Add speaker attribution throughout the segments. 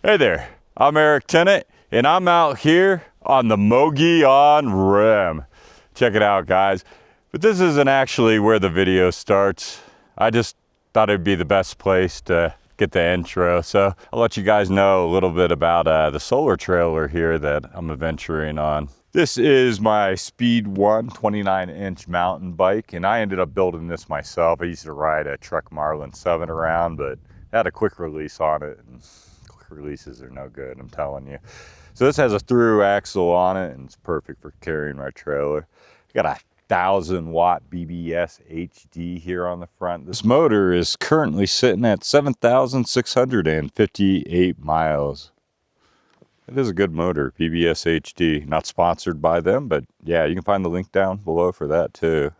Speaker 1: Hey there, I'm Tennant, and I'm out here on the Mogollon Rim. Check it out, guys. But this isn't actually where the video starts. I just thought it'd be the best place to get the intro. So I'll let you guys know a little bit about the solar trailer here that I'm adventuring on. This is my Speed 1 29-inch mountain bike, and I ended up building this myself. I used to ride a Truck Marlin 7 around, but it had a quick release on it. And releases are no good, I'm telling you. So this has a through axle on it, and it's perfect for carrying my trailer. Got a 1,000-watt BBS HD here on the front. This motor is currently sitting at 7,658 miles. It is a good motor, BBS HD. Not sponsored by them, but yeah, you can find the link down below for that too.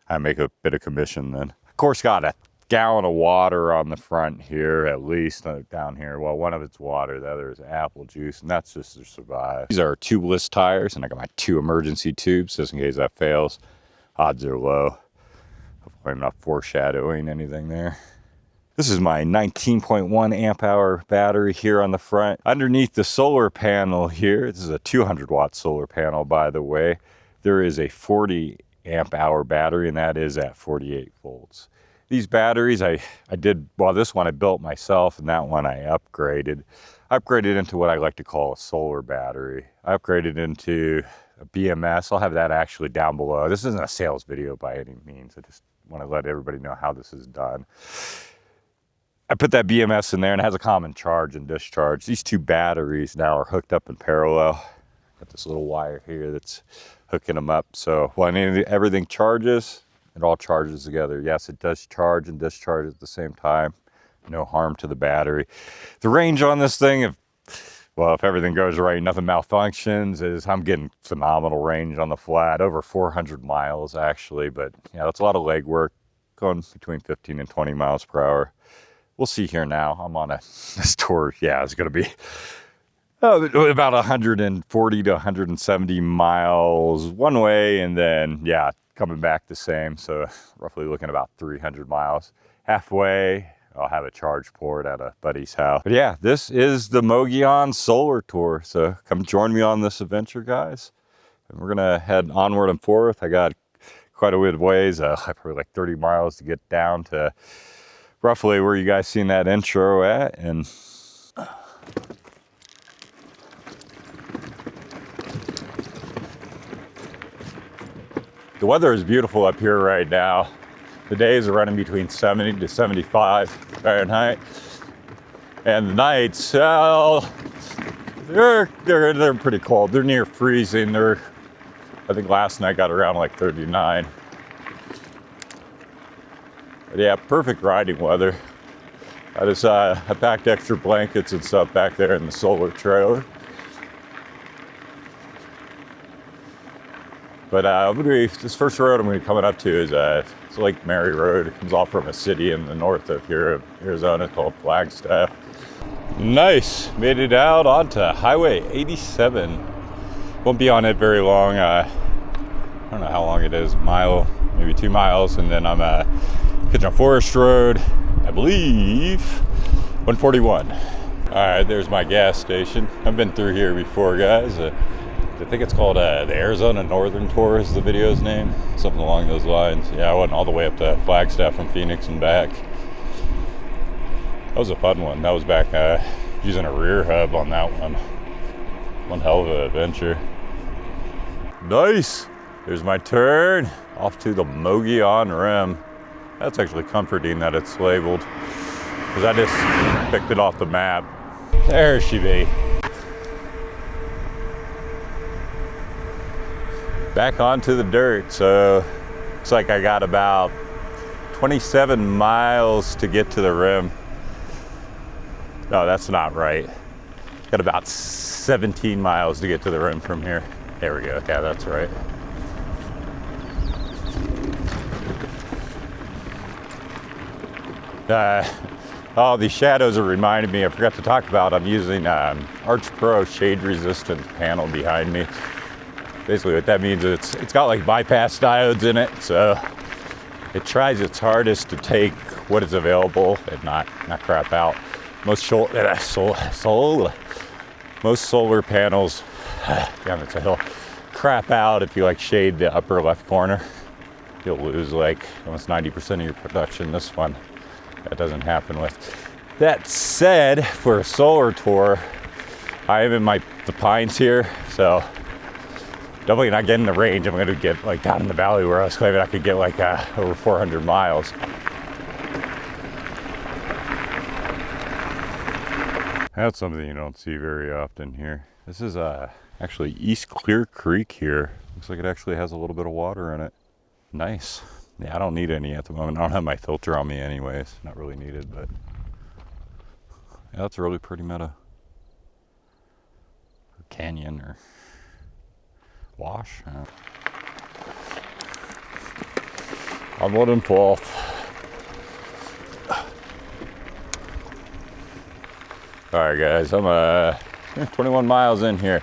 Speaker 1: I make a bit of commission then. Of course, got a gallon of water on the front here, at least down here. Well, one of it's water, the other is apple juice, and that's just to survive. These are tubeless tires, and I got my 2 emergency tubes just in case that fails. Odds are low. Hopefully I'm not foreshadowing anything there. This is my 19.1 amp hour battery here on the front. Underneath the solar panel here, this is a 200-watt solar panel, by the way, there is a 40 amp hour battery, and that is at 48 volts. These batteries, I did, well, this one I built myself, and that one I upgraded. I upgraded into what I like to call a solar battery. I upgraded into a BMS. I'll have that actually down below. This isn't a sales video by any means. I just want to let everybody know how this is done. I put that BMS in there, and it has a common charge and discharge. These 2 batteries now are hooked up in parallel. Got this little wire here that's hooking them up. So when everything charges, it all charges together. Yes, it does charge and discharge at the same time. No harm to the battery. The range on this thing, if everything goes right, nothing malfunctions, is I'm getting phenomenal range on the flat, over 400 miles actually. But yeah, that's a lot of leg work, going between 15 and 20 miles per hour. We'll see here now. I'm on this tour. Yeah, it's going to be about 140 to 170 miles one way, and then yeah, coming back the same, so roughly looking about 300 miles. Halfway, I'll have a charge port at a buddy's house. But yeah, this is the Mogollon Solar Tour, so come join me on this adventure, guys. And we're gonna head onward and forth. I got quite a bit of ways, probably like 30 miles to get down to roughly where you guys seen that intro at, and the weather is beautiful up here right now. The days are running between 70 to 75 Fahrenheit. And the nights, well, they're pretty cold. They're near freezing. I think last night got around like 39. But yeah, perfect riding weather. I packed extra blankets and stuff back there in the solar trailer. But this first road I'm going to be coming up to is it's Lake Mary Road. It comes off from a city in the north of here of Arizona called Flagstaff. Nice, made it out onto Highway 87. Won't be on it very long. I don't know how long it is, a mile, maybe 2 miles, and then I'm hitting a forest road, I believe 141. All right, there's my gas station. I've been through here before, guys. I think it's called the Arizona Northern Tour is the video's name, something along those lines. Yeah, I went all the way up to Flagstaff from Phoenix and back. That was a fun one. That was back using a rear hub on that one. One hell of an adventure. Nice. There's my turn off to the Mogollon Rim. That's actually comforting that it's labeled, because I just picked it off the map. There she be. Back onto the dirt, so looks like I got about 27 miles to get to the rim. No, that's not right. Got about 17 miles to get to the rim from here. There we go, yeah, that's right. Oh, these shadows are reminding me, I forgot to talk about, I'm using Arch Pro shade resistant panel behind me. Basically what that means is it's got like bypass diodes in it, so it tries its hardest to take what is available and not crap out. Most most solar panels, damn, it's a hill, crap out if you like shade the upper left corner. You'll lose like almost 90% of your production. This one, that doesn't happen with. That said, for a solar tour, I am in the pines here, so definitely not getting the range. I'm gonna get like down in the valley where I was claiming I could get like over 400 miles. That's something you don't see very often here. This is actually East Clear Creek here. Looks like it actually has a little bit of water in it. Nice. Yeah, I don't need any at the moment. I don't have my filter on me anyways. Not really needed, but yeah, that's a really pretty meadow. Or canyon or wash. Onward and forth. All right, guys, I'm 21 miles in here.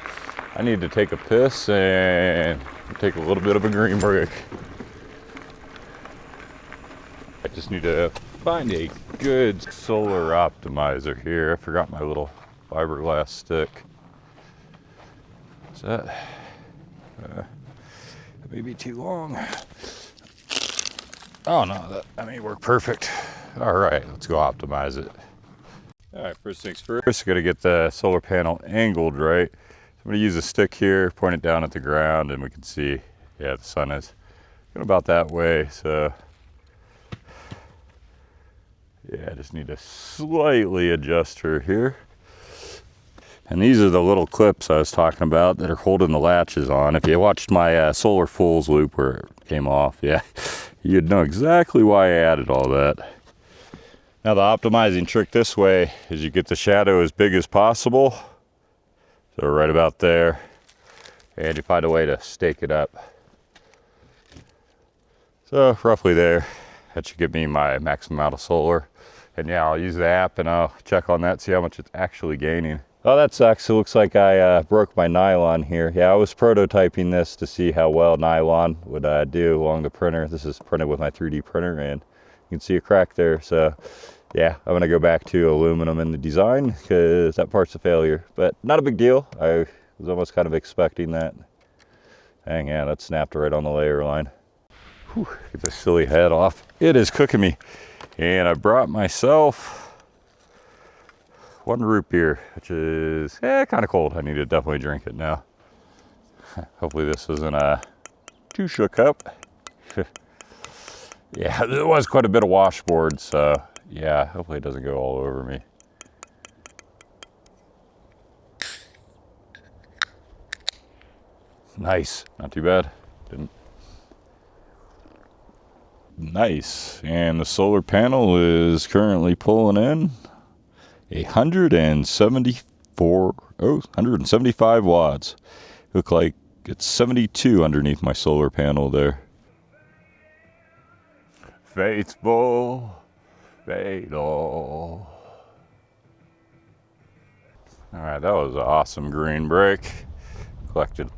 Speaker 1: I need to take a piss and take a little bit of a green break. I just need to find a good solar optimizer here. I forgot my little fiberglass stick. Is that may be too long. Oh no, that may work perfect. All right, let's go optimize it. All right, first things first, gotta get the solar panel angled right. So I'm gonna use a stick here, point it down at the ground, and we can see, yeah, the sun is going about that way. So yeah, I just need to slightly adjust her here. And these are the little clips I was talking about that are holding the latches on. If you watched my solar fulls loop where it came off, yeah, you'd know exactly why I added all that. Now the optimizing trick this way is you get the shadow as big as possible. So right about there. And you find a way to stake it up. So roughly there. That should give me my maximum amount of solar. And yeah, I'll use the app and I'll check on that, see how much it's actually gaining. Oh, that sucks. It looks like I broke my nylon here. Yeah, I was prototyping this to see how well nylon would do along the printer. This is printed with my 3D printer and you can see a crack there. So yeah, I'm gonna go back to aluminum in the design because that part's a failure, but not a big deal. I was almost kind of expecting that. Dang, yeah, that snapped right on the layer line. Whew, get this silly head off. It is cooking me. And I brought myself one root beer, which is kind of cold. I need to definitely drink it now. Hopefully this isn't too shook up. Yeah, there was quite a bit of washboard, so yeah, hopefully it doesn't go all over me. Nice, not too bad. Didn't. Nice, and the solar panel is currently pulling in 175 watts. Look like it's 72 underneath my solar panel there. Faithful, fatal. All right, that was an awesome green break. Collected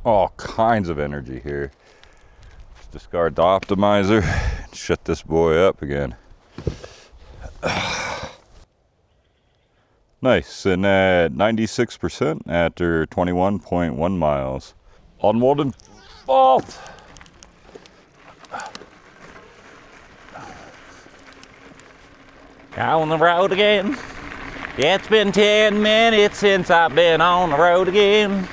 Speaker 1: all kinds of energy here. Just discard the optimizer and shut this boy up again. Nice, and at 96% after 21.1 miles. Onward and forth. On the road again. It's been 10 minutes since I've been on the road again.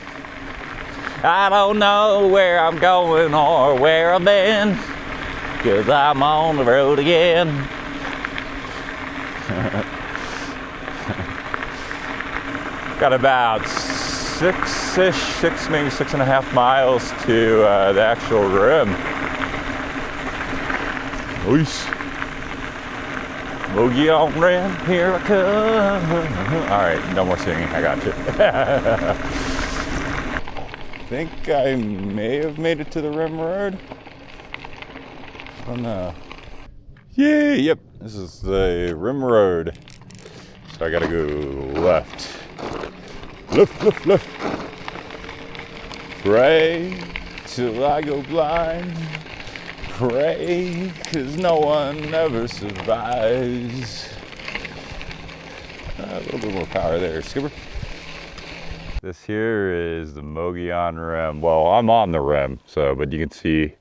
Speaker 1: I don't know where I'm going or where I've been, 'cause I'm on the road again. Got about six, maybe 6.5 miles to the actual rim. Nice. Mogollon Rim, here I come. All right, no more singing, I got you. I think I may have made it to the rim road. I don't know. Yeah, yep, this is the rim road. So I gotta go left. Left, left. Pray till I go blind. Pray, 'cause no one ever survives. A little bit more power there, Skipper. This here is the Mogollon Rim. Well, I'm on the rim, so, but you can see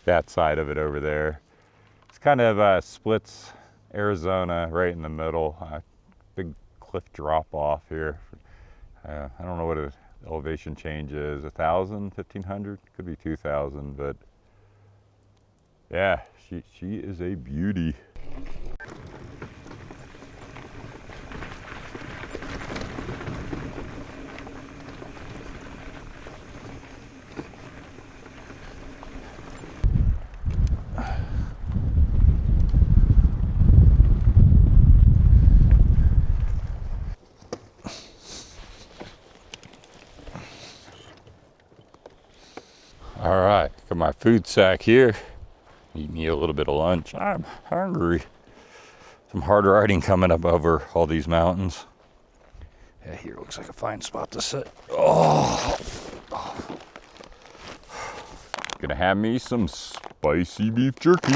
Speaker 1: that side of it over there. It's kind of splits Arizona right in the middle. Big cliff drop off here. I don't know what the elevation change is, 1,000, 1,500, could be 2,000, but yeah, she is a beauty. All right, got my food sack here. Eat me a little bit of lunch. I'm hungry. Some hard riding coming up over all these mountains. Yeah, here looks like a fine spot to sit. Oh. Gonna have me some spicy beef jerky.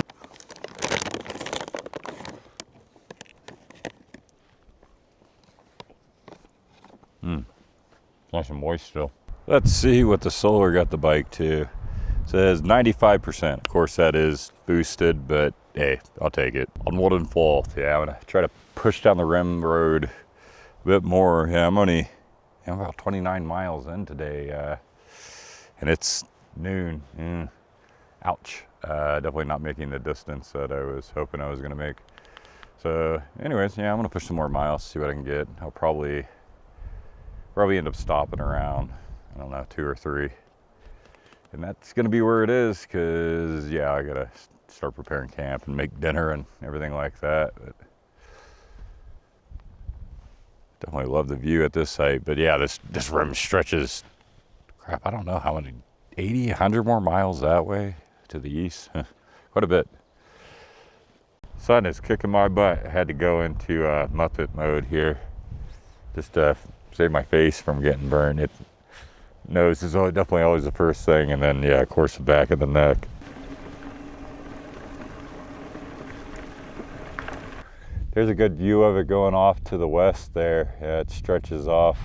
Speaker 1: Nice and moist still. Let's see what the solar got the bike to. It says 95%. Of course that is boosted, but hey, I'll take it. On what in fault. Yeah, I'm gonna try to push down the rim road a bit more. Yeah, I'm about 29 miles in today, and it's noon. Ouch. Definitely not making the distance that I was hoping I was gonna make. So anyways, yeah, I'm gonna push some more miles, see what I can get. I'll probably end up stopping around, I don't know, 2 or 3. And that's gonna be where it is, because yeah, I gotta start preparing camp and make dinner and everything like that. But definitely love the view at this site. But yeah, this rim stretches, crap, I don't know how many, 80, 100 more miles that way to the east. Quite a bit. Sun is kicking my butt. I had to go into Muppet mode here, just to save my face from getting burned. It nose is definitely always the first thing, and then yeah, of course the back of the neck. There's a good view of it going off to the west there. Yeah, it stretches off,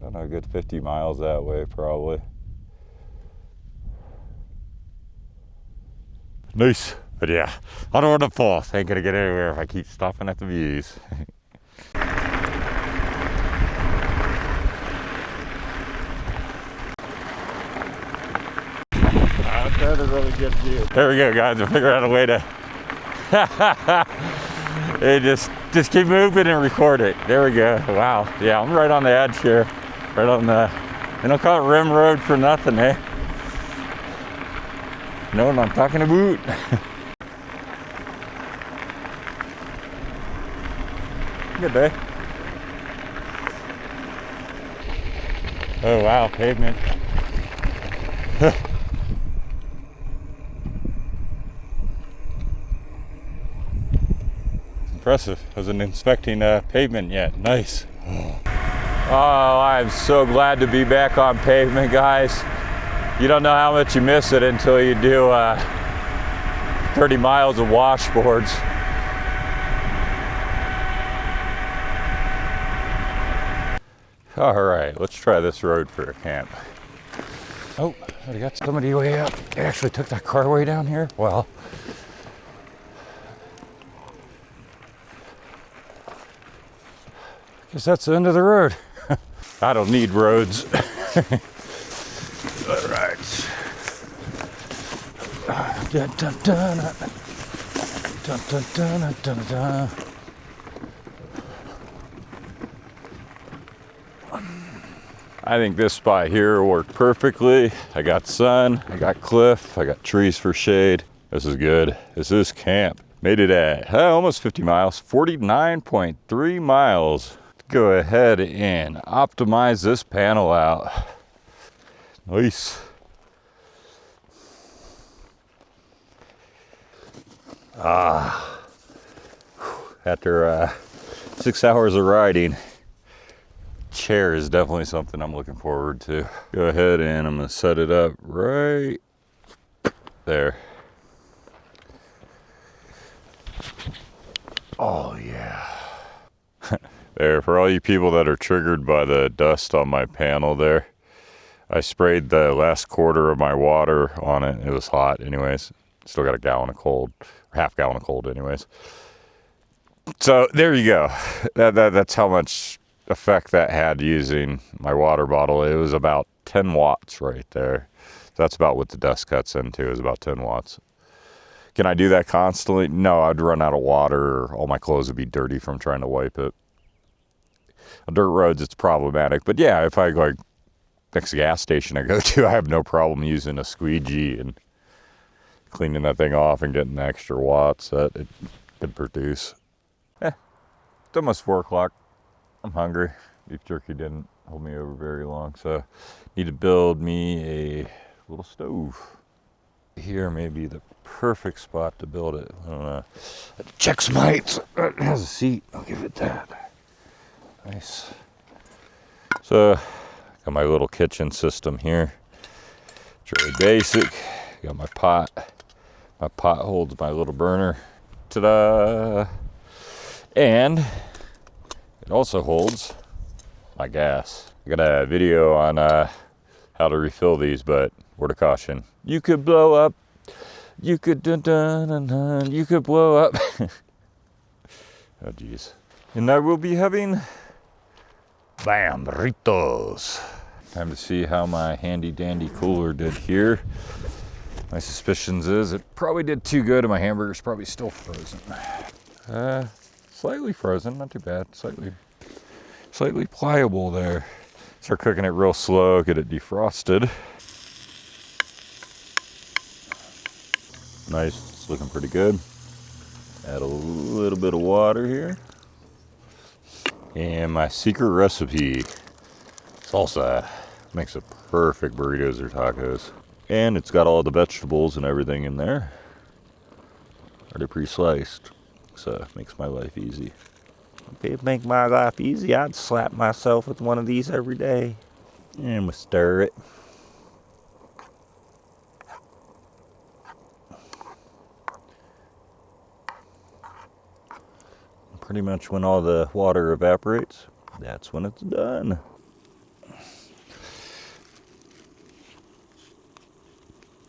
Speaker 1: I don't know, a good 50 miles that way probably. Nice. But yeah, I don't want to fall. I ain't gonna get anywhere if I keep stopping at the views. That's a really good view. There we go, guys. We'll figure out a way to hey, just keep moving and record it. There we go. Wow. Yeah, I'm right on the edge here. Right on the, they don't call it Rim Road for nothing, eh? Know what I'm talking about? Good day. Oh wow, pavement. Impressive. I wasn't inspecting pavement yet. Nice. Oh, I'm so glad to be back on pavement, guys. You don't know how much you miss it until you do 30 miles of washboards. All right, let's try this road for a camp. Oh, I got somebody way up. They actually took that car way down here? Well, I guess that's the end of the road. I don't need roads. All right. Dun, dun, dun, dun, dun, dun, dun, dun. I think this spot here worked perfectly. I got sun, I got cliff, I got trees for shade. This is good. This is camp. Made it at almost 50 miles, 49.3 miles. Go ahead and optimize this panel out. Nice. After 6 hours of riding, chair is definitely something I'm looking forward to. Go ahead and I'm gonna set it up right there. Oh yeah. There, for all you people that are triggered by the dust on my panel there, I sprayed the last quarter of my water on it. It was hot anyways. Still got a gallon of cold, or half gallon of cold anyways. So there you go. That's how much effect that had using my water bottle. It was about 10 watts right there. That's about what the dust cuts into, is about 10 watts. Can I do that constantly? No, I'd run out of water. All my clothes would be dirty from trying to wipe it. On dirt roads, it's problematic. But yeah, if I go like next gas station I go to, I have no problem using a squeegee and cleaning that thing off and getting extra watts that it could produce. It's almost 4 o'clock. I'm hungry. Beef jerky didn't hold me over very long, so need to build me a little stove. Here may be the perfect spot to build it. I don't know. Check some heights. It has a seat. I'll give it that. Nice. So, got my little kitchen system here. It's really basic. Got my pot. My pot holds my little burner. Ta-da! And it also holds my gas. I got a video on how to refill these, but word of caution. You could blow up. You could dun-dun-dun-dun. You could blow up. Oh, geez. And I will be having bam burritos. Time to see how my handy dandy cooler did here. My suspicions is it probably did too good and my hamburger's probably still frozen. Slightly frozen, not too bad. Slightly pliable there. Start cooking it real slow, get it defrosted. Nice, it's looking pretty good. Add a little bit of water here. And my secret recipe, salsa, makes a perfect burritos or tacos. And it's got all the vegetables and everything in there. Already pre-sliced, so it makes my life easy. If it make my life easy, I'd slap myself with one of these every day. And we stir it. Pretty much when all the water evaporates, that's when it's done.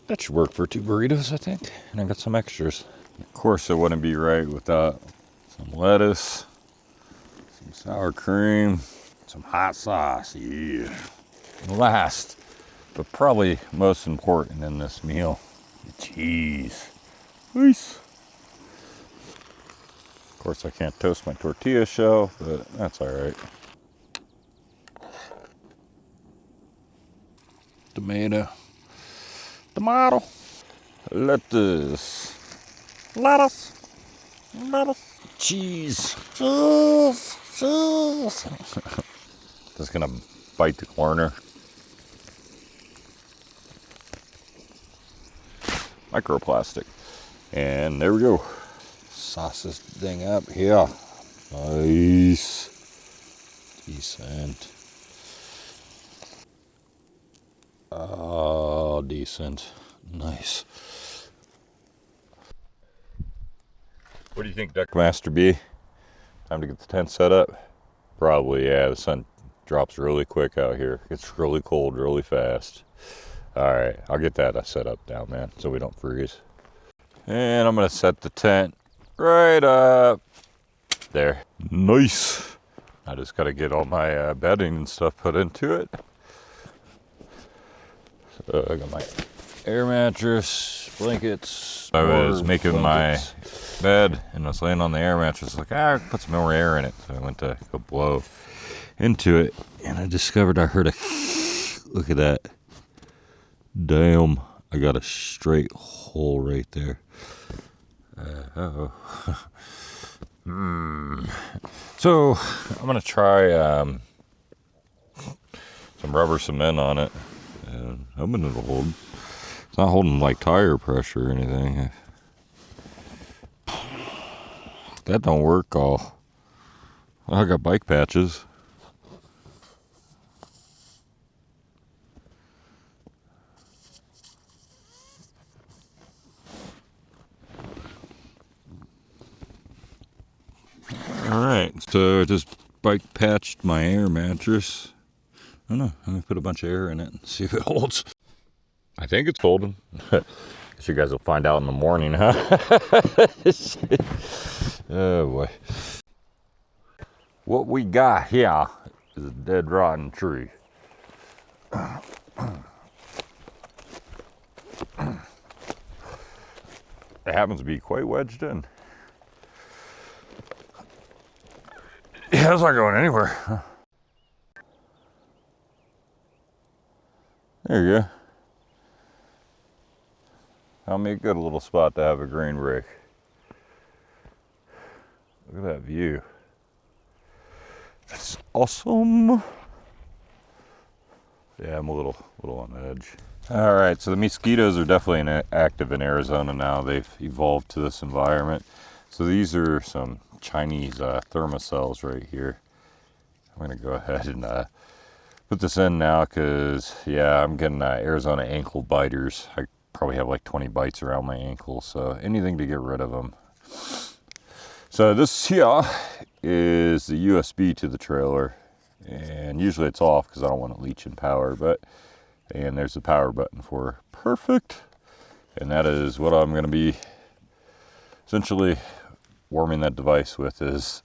Speaker 1: That should work for 2 burritos, I think. And I got some extras. Of course, it wouldn't be right without some lettuce, some sour cream, some hot sauce, yeah. And last, but probably most important in this meal, the cheese. Peace. Of course, I can't toast my tortilla shell, but that's all right. Tomato, lettuce, cheese. Just gonna bite the corner. Microplastic. And there we go. Sauce this thing up here. Nice. Decent. Oh, decent. Nice. What do you think, Duckmaster B? Time to get the tent set up? Probably, yeah. The sun drops really quick out here. It's really cold really fast. Alright, I'll get that set up down, man, so we don't freeze. And I'm going to set the tent right up there. Nice. I just got to get all my bedding and stuff put into it. So I got my air mattress, blankets. I was making my bed and I was laying on the air mattress. Like, put some more air in it. So I went to go blow into it and I discovered I heard a look at that. Damn, I got a straight hole right there. So I'm gonna try some rubber cement on it. And hoping it'll hold. It's not holding like tire pressure or anything. That don't work all. I got bike patches. Alright, so just bike patched my air mattress. I don't know, I'm gonna put a bunch of air in it and see if it holds. I think it's holding. Guess you guys will find out in the morning, huh? Oh boy. What we got here is a dead rotten tree. It happens to be quite wedged in. Yeah, it's not going anywhere. There you go. That'll make a good little spot to have a grain rake. Look at that view. That's awesome. Yeah, I'm a little on the edge. All right, so the mosquitoes are definitely active in Arizona now. They've evolved to this environment. So these are some Chinese thermocells right here. I'm gonna go ahead and put this in now because, yeah, I'm getting Arizona ankle biters. I probably have like 20 bites around my ankle, so anything to get rid of them. So this here is the USB to the trailer, and usually it's off because I don't want it leaching power, and there's the power button for it. Perfect. And that is what I'm going to be essentially warming that device with, is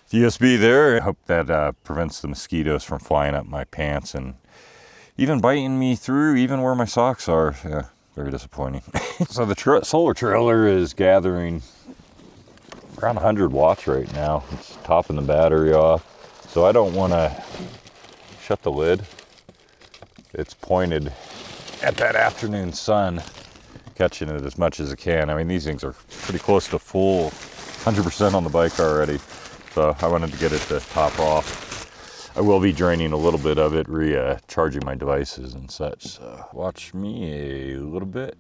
Speaker 1: the USB there. I hope that prevents the mosquitoes from flying up my pants and even biting me through even where my socks are. Yeah, very disappointing. So the solar trailer is gathering around 100 watts right now. It's topping the battery off. So I don't want to shut the lid. It's pointed at that afternoon sun, catching it as much as it can. I mean, these things are pretty close to full 100% on the bike already. So I wanted to get it to top off. I will be draining a little bit of it, charging my devices and such. So watch me a little bit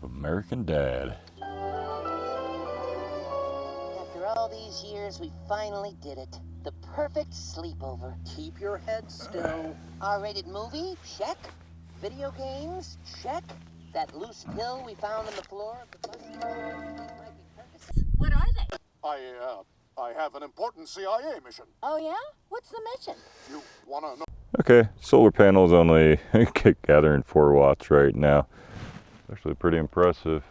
Speaker 1: of American Dad.
Speaker 2: After all these years, we finally did it. The perfect sleepover. Keep your head still. R-rated movie? Check. Video games? Check. That loose pill we found on the floor of the bus stop?
Speaker 3: What are they?
Speaker 4: I have an important CIA mission.
Speaker 3: Oh yeah? What's the mission?
Speaker 4: You wanna know?
Speaker 1: Okay, solar panels only gathering 4 watts right now. Actually pretty impressive.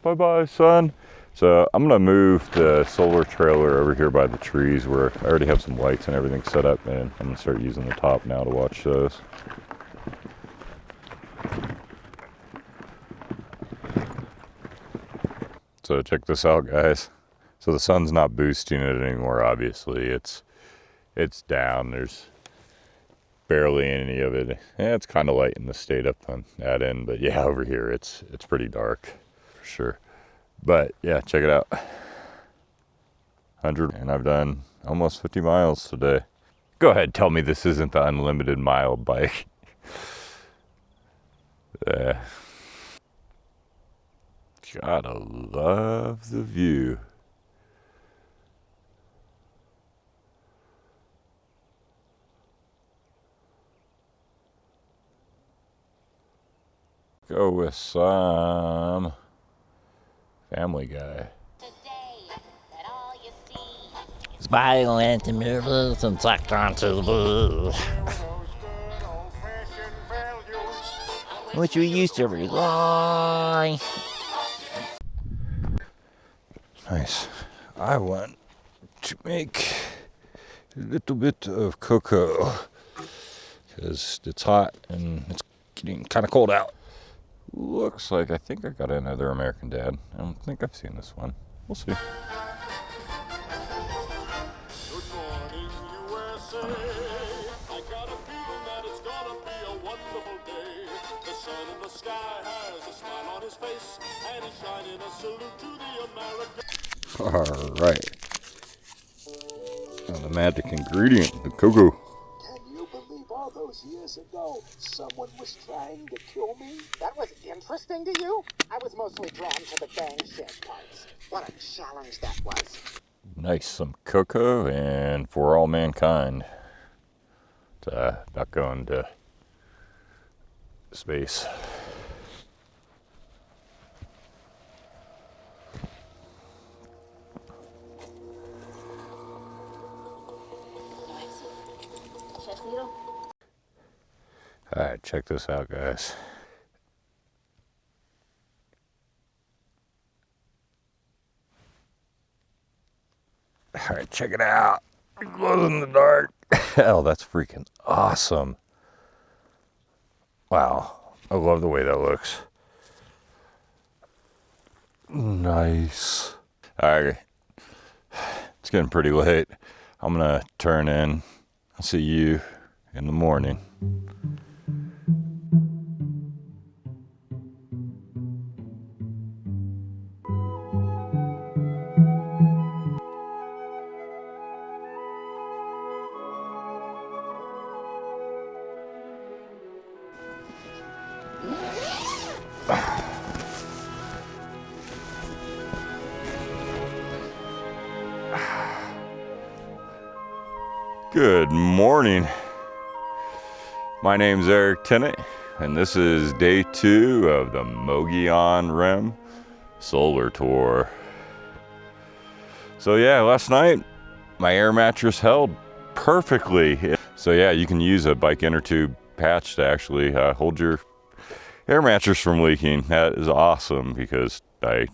Speaker 1: Bye-bye, sun. So I'm gonna move the solar trailer over here by the trees where I already have some lights and everything set up, and I'm gonna start using the top now to watch those. So check this out, guys. So the sun's not boosting it anymore, obviously. It's down. There's barely any of it. Yeah, it's kind of light in the state up on that end, but yeah, over here it's pretty dark for sure. But yeah, check it out. 100, and I've done almost 50 miles today. Go ahead, tell me this isn't the unlimited mile bike. Gotta love the view. Go with some Family Guy.
Speaker 5: It's violent and nervous and sucked onto the which we used to rely.
Speaker 1: Nice. I want to make a little bit of cocoa because it's hot and it's getting kind of cold out. Looks like I think I got another American Dad. I don't think I've seen this one. We'll see.
Speaker 4: Good morning, USA. I got a feeling that it's gonna be a wonderful day. The sun in the sky has a smile on his face, and he's shining a salute to the American.
Speaker 1: All right. Now the magic ingredient, the cocoa.
Speaker 6: Can you believe all those years ago someone was trying to kill me?
Speaker 2: That was interesting to you? I was mostly drawn to the bang shed parts. What a challenge that was.
Speaker 1: Nice, some cocoa, and for all mankind. It's not going to space.
Speaker 3: Despacito.
Speaker 1: All right, check this out, guys. All right, check it out. It glows in the dark. Hell, that's freaking awesome. Wow, I love the way that looks. Nice. All right, it's getting pretty late. I'm gonna turn in. I'll see you in the morning. Good morning. My name's Eric Tennant, and this is day 2 of the Mogollon Rim Solar Tour. So yeah, last night my air mattress held perfectly. So yeah, you can use a bike inner tube patch to actually hold your air mattress from leaking. That is awesome because I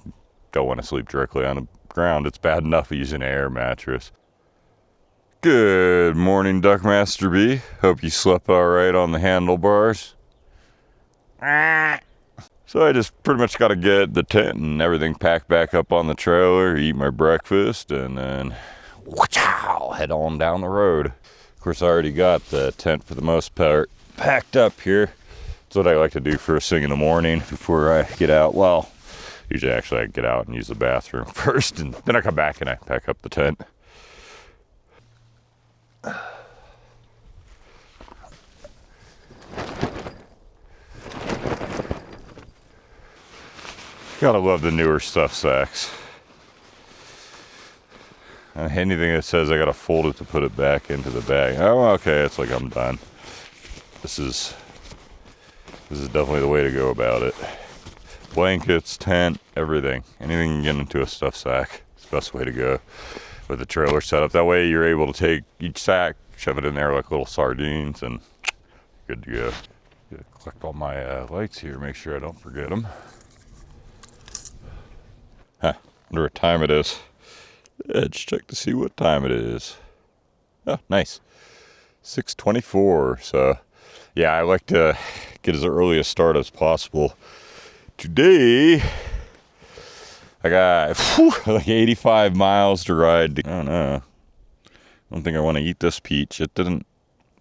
Speaker 1: don't want to sleep directly on the ground. It's bad enough using an air mattress. Good morning, Duckmaster B. Hope you slept all right on the handlebars. So I just pretty much got to get the tent and everything packed back up on the trailer, eat my breakfast, and then head on down the road. Of course, I already got the tent for the most part packed up here. That's what I like to do first thing in the morning before I get out. Well, usually actually I get out and use the bathroom first, and then I come back and I pack up the tent. Gotta love the newer stuff sacks. Anything that says I gotta fold it to put it back into the bag. Oh, okay, it's like I'm done. This is definitely the way to go about it. Blankets, tent, everything. Anything you can get into a stuff sack. It's the best way to go with the trailer setup. That way you're able to take each sack, shove it in there like little sardines, and good to go. Gotta collect all my lights here, make sure I don't forget them. Wonder what time it is. Let's check to see what time it is. Oh, nice. 6:24. So, yeah, I like to get as early a start as possible. Today, I got like 85 miles to ride. I don't know. I don't think I want to eat this peach. It didn't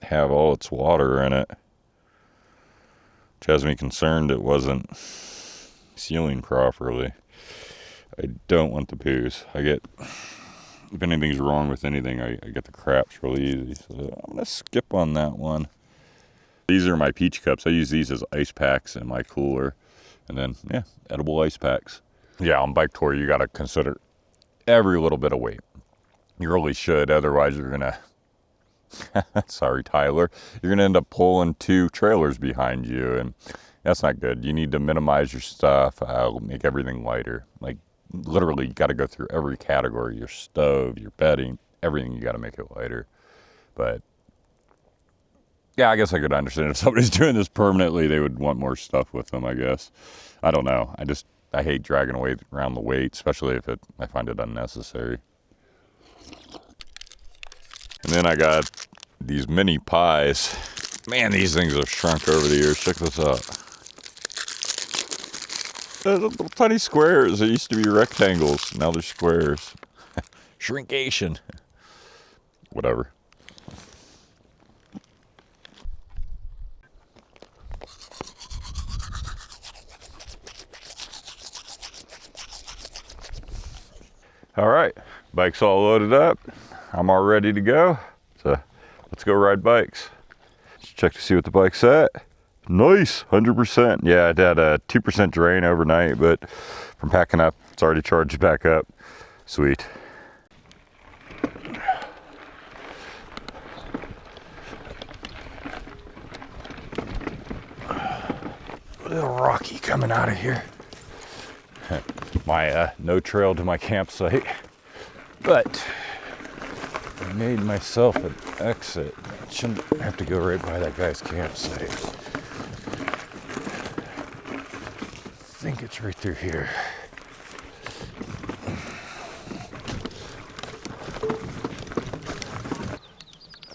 Speaker 1: have all its water in it, which has me concerned it wasn't sealing properly. I don't want the booze. If anything's wrong with anything, I get the craps really easy. So I'm going to skip on that one. These are my peach cups. I use these as ice packs in my cooler. And then, yeah, edible ice packs. Yeah, on bike tour, you got to consider every little bit of weight. You really should. Otherwise, you're going to, sorry, Tyler, you're going to end up pulling 2 trailers behind you. And that's not good. You need to minimize your stuff, make everything lighter. Like, literally, you got to go through every category, your stove, your bedding, everything. You got to make it lighter. But yeah, I guess I could understand if somebody's doing this permanently, they would want more stuff with them, I guess. I don't know. I hate dragging away around the weight, especially if I find it unnecessary. And then I got these mini pies. Man, these things have shrunk over the years. Check this out. They're little tiny squares. They used to be rectangles. Now they're squares. Shrinkation. Whatever. All right, bike's all loaded up. I'm all ready to go. So let's go ride bikes. Let's check to see what the bike's at. Nice, 100%. Yeah, it had a 2% drain overnight, but from packing up, it's already charged back up. Sweet. A little rocky coming out of here. My no trail to my campsite, but I made myself an exit. Shouldn't have to go right by that guy's campsite. I think it's right through here.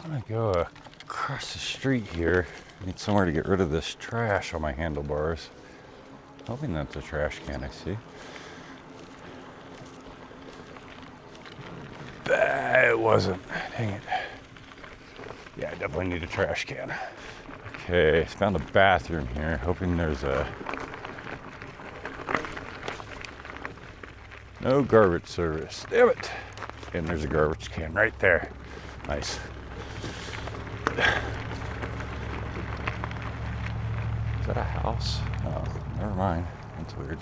Speaker 1: I'm gonna go across the street here. I need somewhere to get rid of this trash on my handlebars. Hoping that's a trash can I see. It wasn't. Dang it. Yeah, I definitely need a trash can. Okay, found a bathroom here. Hoping there's no garbage service. Damn it. And there's a garbage can right there. Nice. Is that a house? Oh, never mind. That's weird.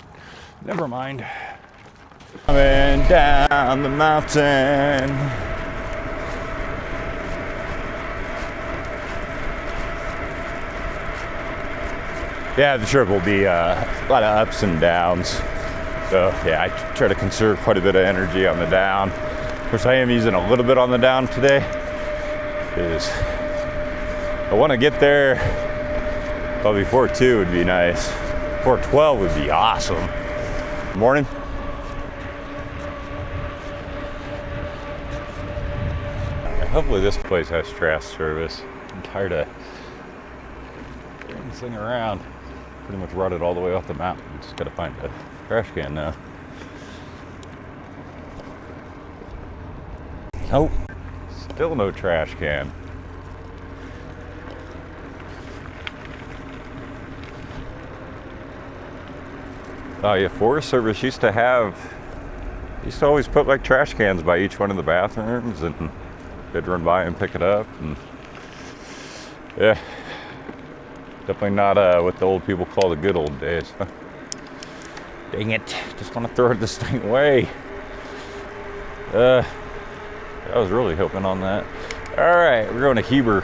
Speaker 1: Never mind. Coming down the mountain. Yeah, the trip will be a lot of ups and downs. So yeah, I try to conserve quite a bit of energy on the down. Of course, I am using a little bit on the down today, because I want to get there. Well, before 2 would be nice. Before 12 would be awesome. Morning. Hopefully this place has trash service. I'm tired of carrying this thing around. Pretty much rotted all the way off the mountain. Just gotta find a trash can now. Nope. Still no trash can. Oh yeah, Forest Service used to always put like trash cans by each one of the bathrooms, and they'd run by and pick it up. And yeah, definitely not what the old people call the good old days. Dang it, just want to throw this thing away. I was really hoping on that. All right, we're going to Heber.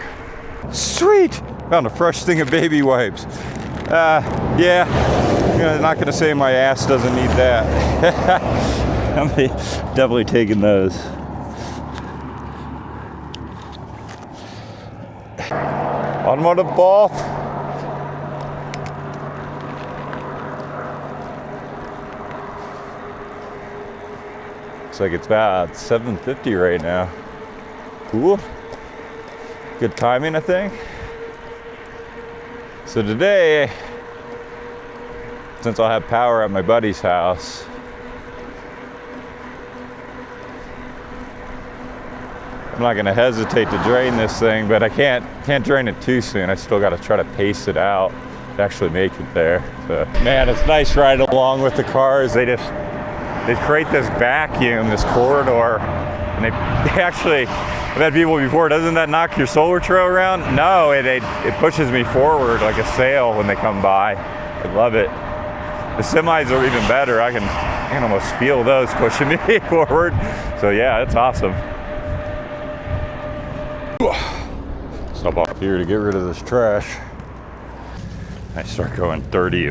Speaker 1: Sweet, found a fresh thing of baby wipes. Yeah, I'm not gonna say my ass doesn't need that. I'm definitely taking those. On what a ball. Looks like it's about 7:50 right now. Cool. Good timing, I think. So today, since I'll have power at my buddy's house, I'm not gonna hesitate to drain this thing, but I can't drain it too soon. I still gotta try to pace it out to actually make it there. So, man, it's nice riding along with the cars. They create this vacuum, this corridor, and they actually, I've had people before, doesn't that knock your solar trail around? No, it pushes me forward like a sail when they come by. I love it. The semis are even better. I can almost feel those pushing me forward. So yeah, it's awesome. Stop off here to get rid of this trash. I start going 30.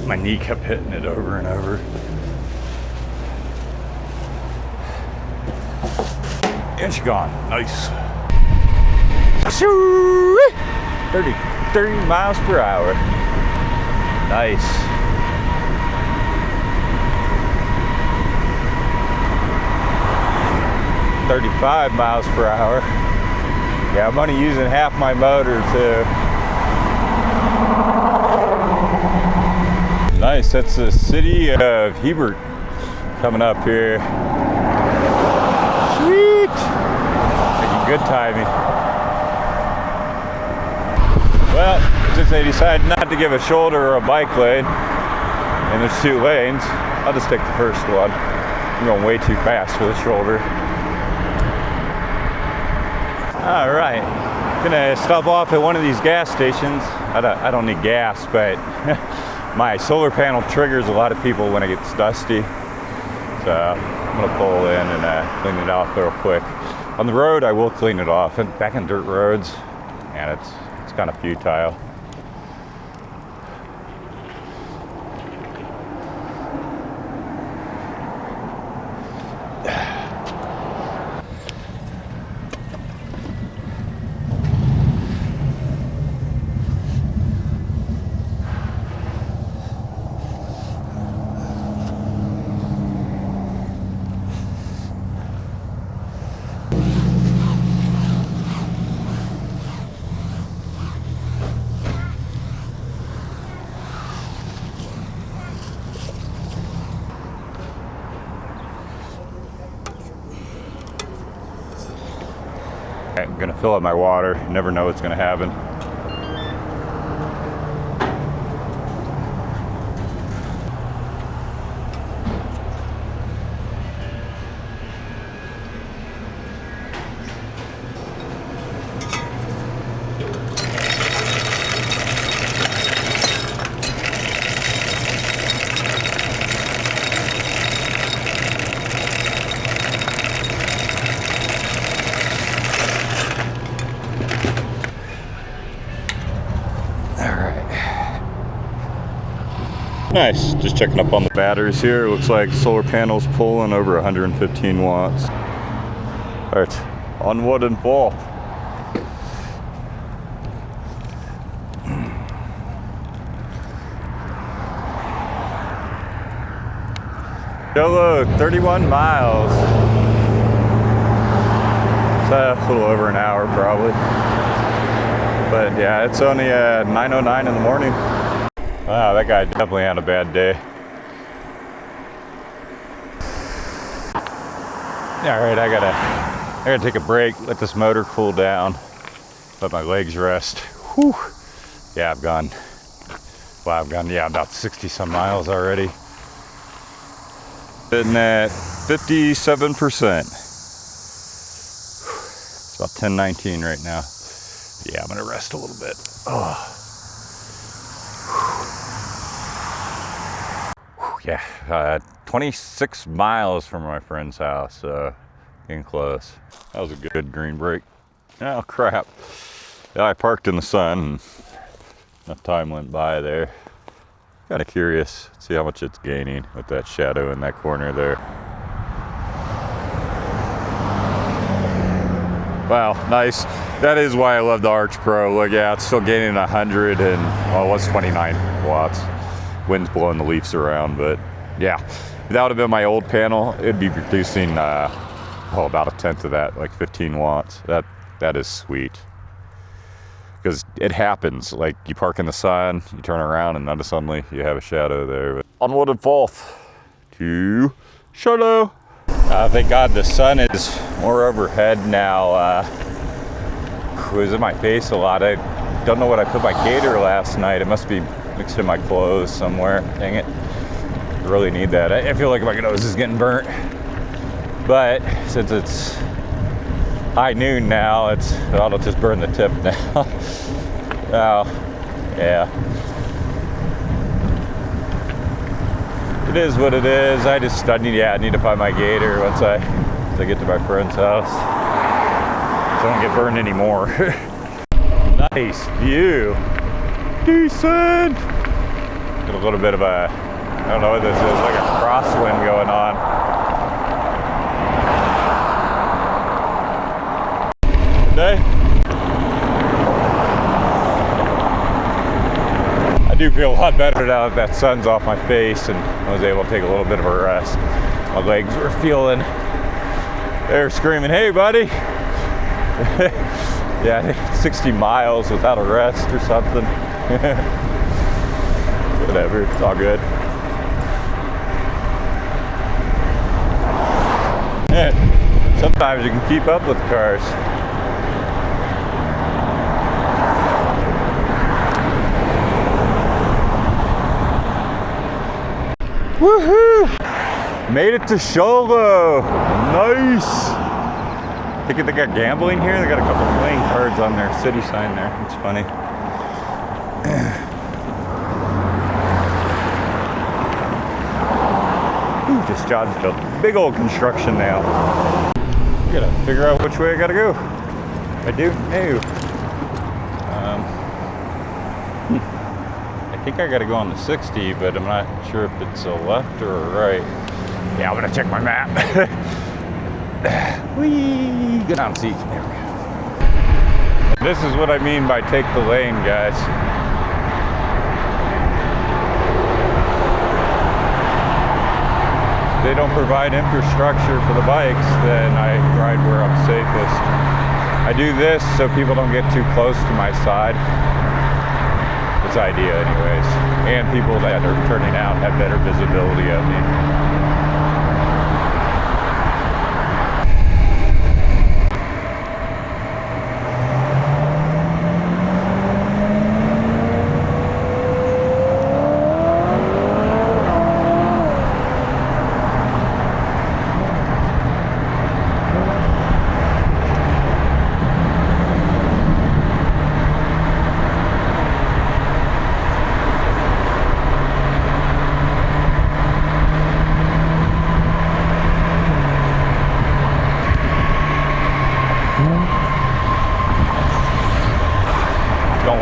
Speaker 1: My knee kept hitting it over and over. And she's gone. Nice. 30 miles per hour. Nice. $35 miles per hour. Yeah, I'm only using half my motor too. Nice, that's the city of Hebert coming up here. Sweet! Making good timing. Well, since they decided not to give a shoulder or a bike lane, and there's 2 lanes, I'll just take the first one. I'm going way too fast for the shoulder. All right, gonna stop off at one of these gas stations. I don't need gas, but my solar panel triggers a lot of people when it gets dusty. So I'm gonna pull in and clean it off real quick. On the road, I will clean it off. And back in dirt roads, man, it's kind of futile. right, I'm gonna fill up my water. Never know what's gonna happen. Nice, just checking up on the batteries here. Looks like solar panels pulling over 115 watts. All right, onward and forth. YOLO, 31 miles. It's a little over an hour probably. But yeah, it's only 9:09 in the morning. Wow, that guy definitely had a bad day. All right, I gotta take a break, let this motor cool down, let my legs rest. Whew. Yeah, I've gone about 60 some miles already. Sitting at 57%. It's about 10:19 right now. Yeah, I'm gonna rest a little bit. Oh. Yeah, 26 miles from my friend's house, so getting close. That was a good green break. Oh crap. Yeah, I parked in the sun and enough time went by there. Kind of curious, see how much it's gaining with that shadow in that corner there. Wow, nice. That is why I love the Arch Pro. Look, yeah, it's still gaining 100 and, well, it was 29 watts. Wind's blowing the leaves around, but yeah, if that would have been my old panel, it'd be producing about a tenth of that, like 15 watts. That is sweet, because it happens. Like you park in the sun, you turn around, and then suddenly you have a shadow there. But onward and forth to Shadow. Thank God the sun is more overhead now. It was in my face a lot. I don't know what I put my gator last night. It must be mixed in my clothes somewhere. Dang it. I really need that. I feel like my nose is getting burnt. But since it's high noon now, I'll just burn the tip now. Oh, yeah. It is what it is. I need to find my gator once I get to my friend's house. So I don't get burned anymore. Nice view. Decent. Got a little bit of I don't know what this is, like a crosswind going on. Today, I do feel a lot better now that sun's off my face and I was able to take a little bit of a rest. My legs were feeling, they were screaming, hey buddy. Yeah, I think 60 miles without a rest or something. Whatever, it's all good. Sometimes you can keep up with cars. Woohoo! Made it to Sholo. Nice. I think they got gambling here. They got a couple of playing cards on their city sign there. It's funny. Ooh, just dodged a big old construction nail. Gotta figure out which way I gotta go. I do know. I think I gotta go on the 60, but I'm not sure if it's a left or a right. Yeah, I'm gonna check my map. Whee! Get on seat. There we go. This is what I mean by take the lane, guys. If they don't provide infrastructure for the bikes, then I ride where I'm safest. I do this so people don't get too close to my side. It's idea anyways. And people that are turning out have better visibility of me.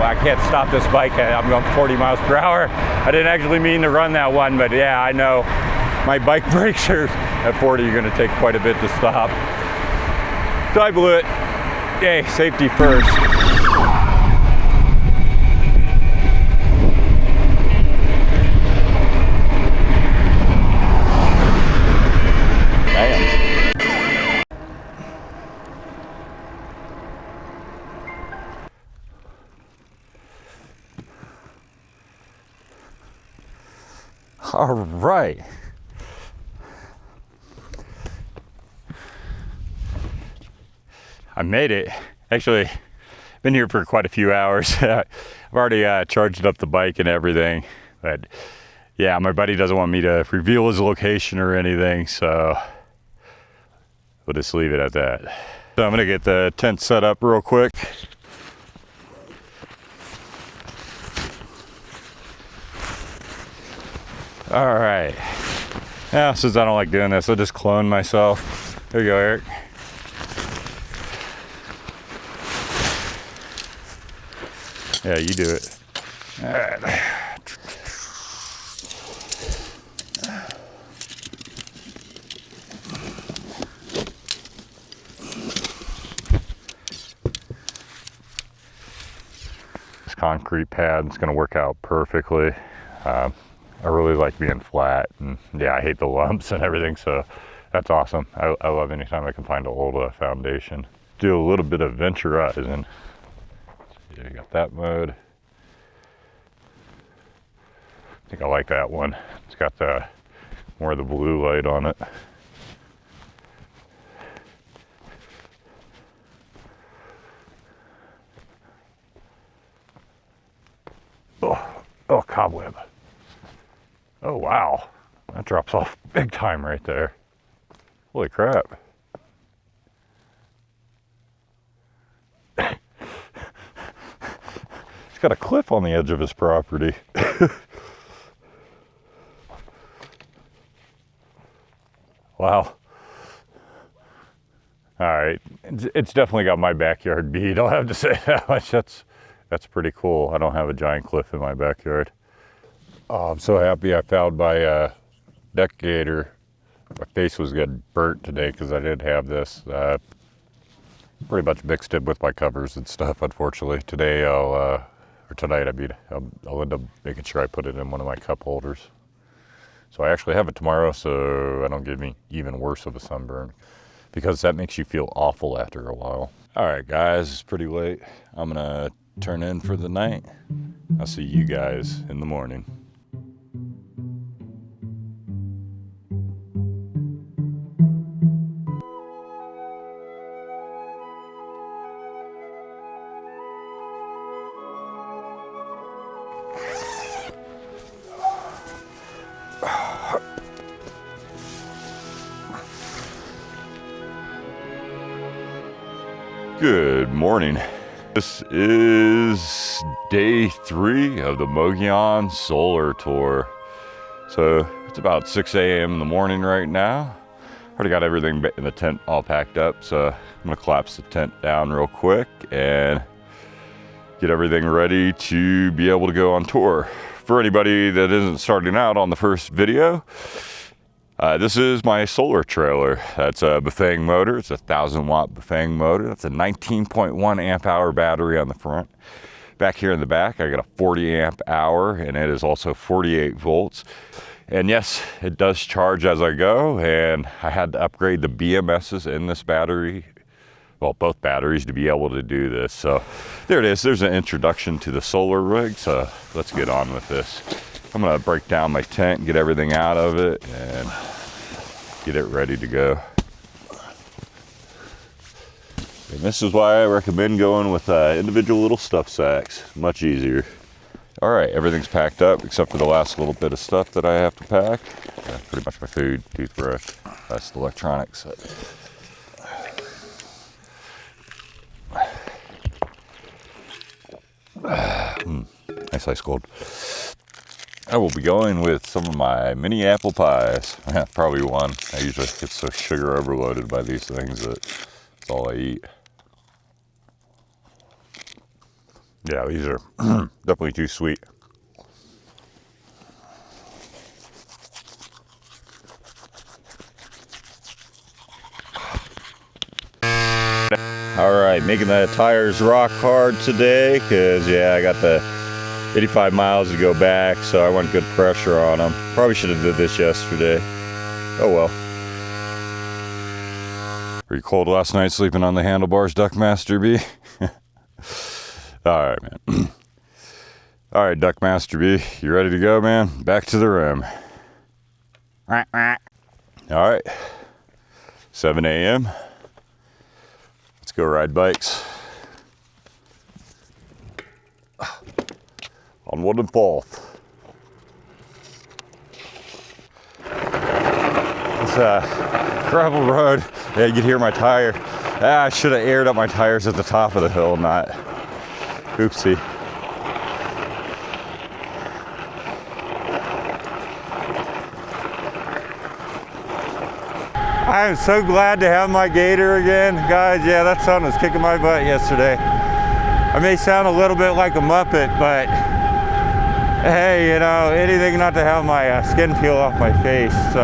Speaker 1: I can't stop this bike. I'm going 40 miles per hour. I didn't actually mean to run that one, but yeah, I know my bike brakes are at 40, you're gonna take quite a bit to stop. So I blew it. Yay, safety first. All right. I made it. Actually, been here for quite a few hours. I've already charged up the bike and everything, but yeah, my buddy doesn't want me to reveal his location or anything, so we'll just leave it at that. So I'm gonna get the tent set up real quick. All right. Now, since I don't like doing this, I'll just clone myself. There you go, Eric. Yeah, you do it. All right. This concrete pad is going to work out perfectly. I really like being flat, and yeah, I hate the lumps and everything, so that's awesome. I love anytime I can find a old foundation. Do a little bit of venturizing. Yeah, you got that mode. I think I like that one. It's got the more of the blue light on it. Oh, cobweb. Oh, wow. That drops off big time right there. Holy crap. He's got a cliff on the edge of his property. Wow. All right. It's definitely got my backyard beat. I'll have to say that much. That's pretty cool. I don't have a giant cliff in my backyard. Oh, I'm so happy I found my deck gator. My face was getting burnt today because I didn't have this. Pretty much mixed it with my covers and stuff, unfortunately. Today, or tonight, I mean, I'll end up making sure I put it in one of my cup holders. So I actually have it tomorrow, so I don't get me even worse of a sunburn, because that makes you feel awful after a while. All right, guys, it's pretty late. I'm gonna turn in for the night. I'll see you guys in the morning. Good morning. This is day 3 of the Mogollon Solar Tour. So it's about 6 a.m. in the morning right now. Already got everything in the tent all packed up, so I'm gonna collapse the tent down real quick and get everything ready to be able to go on tour. For anybody that isn't starting out on the first video, this is my solar trailer. That's a Bafang motor. It's a 1,000-watt Bafang motor. That's a 19.1 amp hour battery on the front. Back here in the back, I got a 40 amp hour, and it is also 48 volts. And yes, it does charge as I go, and I had to upgrade the BMSs in this battery, well, both batteries, to be able to do this. So there it is. There's an introduction to the solar rig, so let's get on with this. I'm gonna break down my tent and get everything out of it and get it ready to go. And this is why I recommend going with individual little stuff sacks. Much easier. All right, everything's packed up except for the last little bit of stuff that I have to pack. Pretty much my food, toothbrush, that's the electronics. Nice ice cold. I will be going with some of my mini apple pies. Probably one. I usually get so sugar overloaded by these things that it's all I eat. Yeah, these are definitely too sweet. All right, making the tires rock hard today because, yeah, I got the 85 miles to go back, so I want good pressure on them. Probably should have did this yesterday. Oh well. Were you cold last night sleeping on the handlebars, Duckmaster B? All right, man. All right, Duckmaster B, you ready to go, man? Back to the rim. All right, 7 a.m. Let's go ride bikes. Onward and forth. It's a gravel road. Yeah, you can hear my tire. I should have aired up my tires at the top of the hill, not. Oopsie. I am so glad to have my gator again. Guys, yeah, that sun was kicking my butt yesterday. I may sound a little bit like a Muppet, but hey, you know, anything not to have my skin peel off my face. So,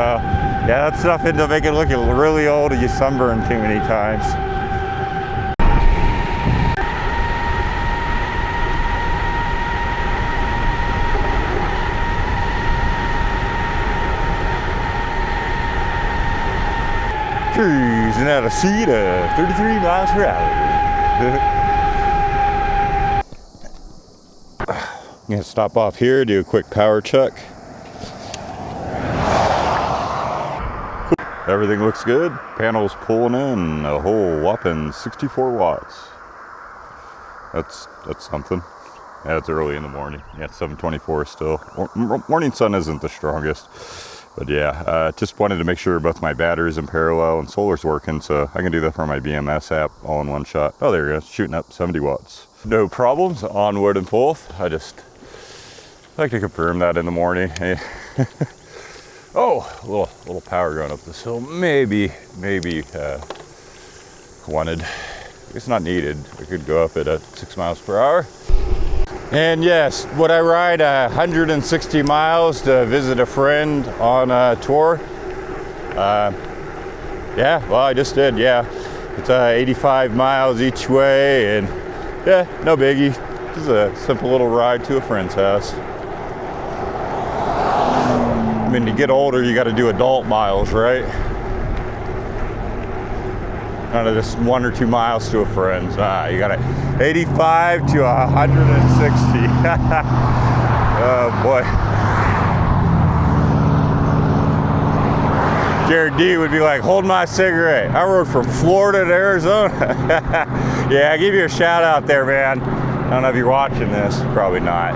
Speaker 1: yeah, that's nothing to make it look really old if you sunburn too many times. Cruising at a speed of 33 miles per hour. I'm gonna stop off here, do a quick power check. Everything looks good. Panel's pulling in a whole whopping 64 watts. That's something. Yeah, it's early in the morning. Yeah, it's 7:24 still. Morning sun isn't the strongest. But yeah, just wanted to make sure both my batteries in parallel and solar's working, so I can do that for my BMS app all in one shot. Oh, there we go, shooting up 70 watts. No problems, onward and forth. I just like to confirm that in the morning. Oh, a little power going up this hill. Maybe wanted. It's not needed. I could go up at 6 miles per hour. And yes, would I ride 160 miles to visit a friend on a tour? Yeah, well, I just did, yeah. It's 85 miles each way, and yeah, no biggie. Just a simple little ride to a friend's house. I mean, to get older, you got to do adult miles, right? None of this 1 or 2 miles to a friend's. You got it 85 to 160. Oh boy. Jared D would be like, hold my cigarette. I rode from Florida to Arizona. Yeah, I give you a shout out there, man. I don't know if you're watching this. Probably not.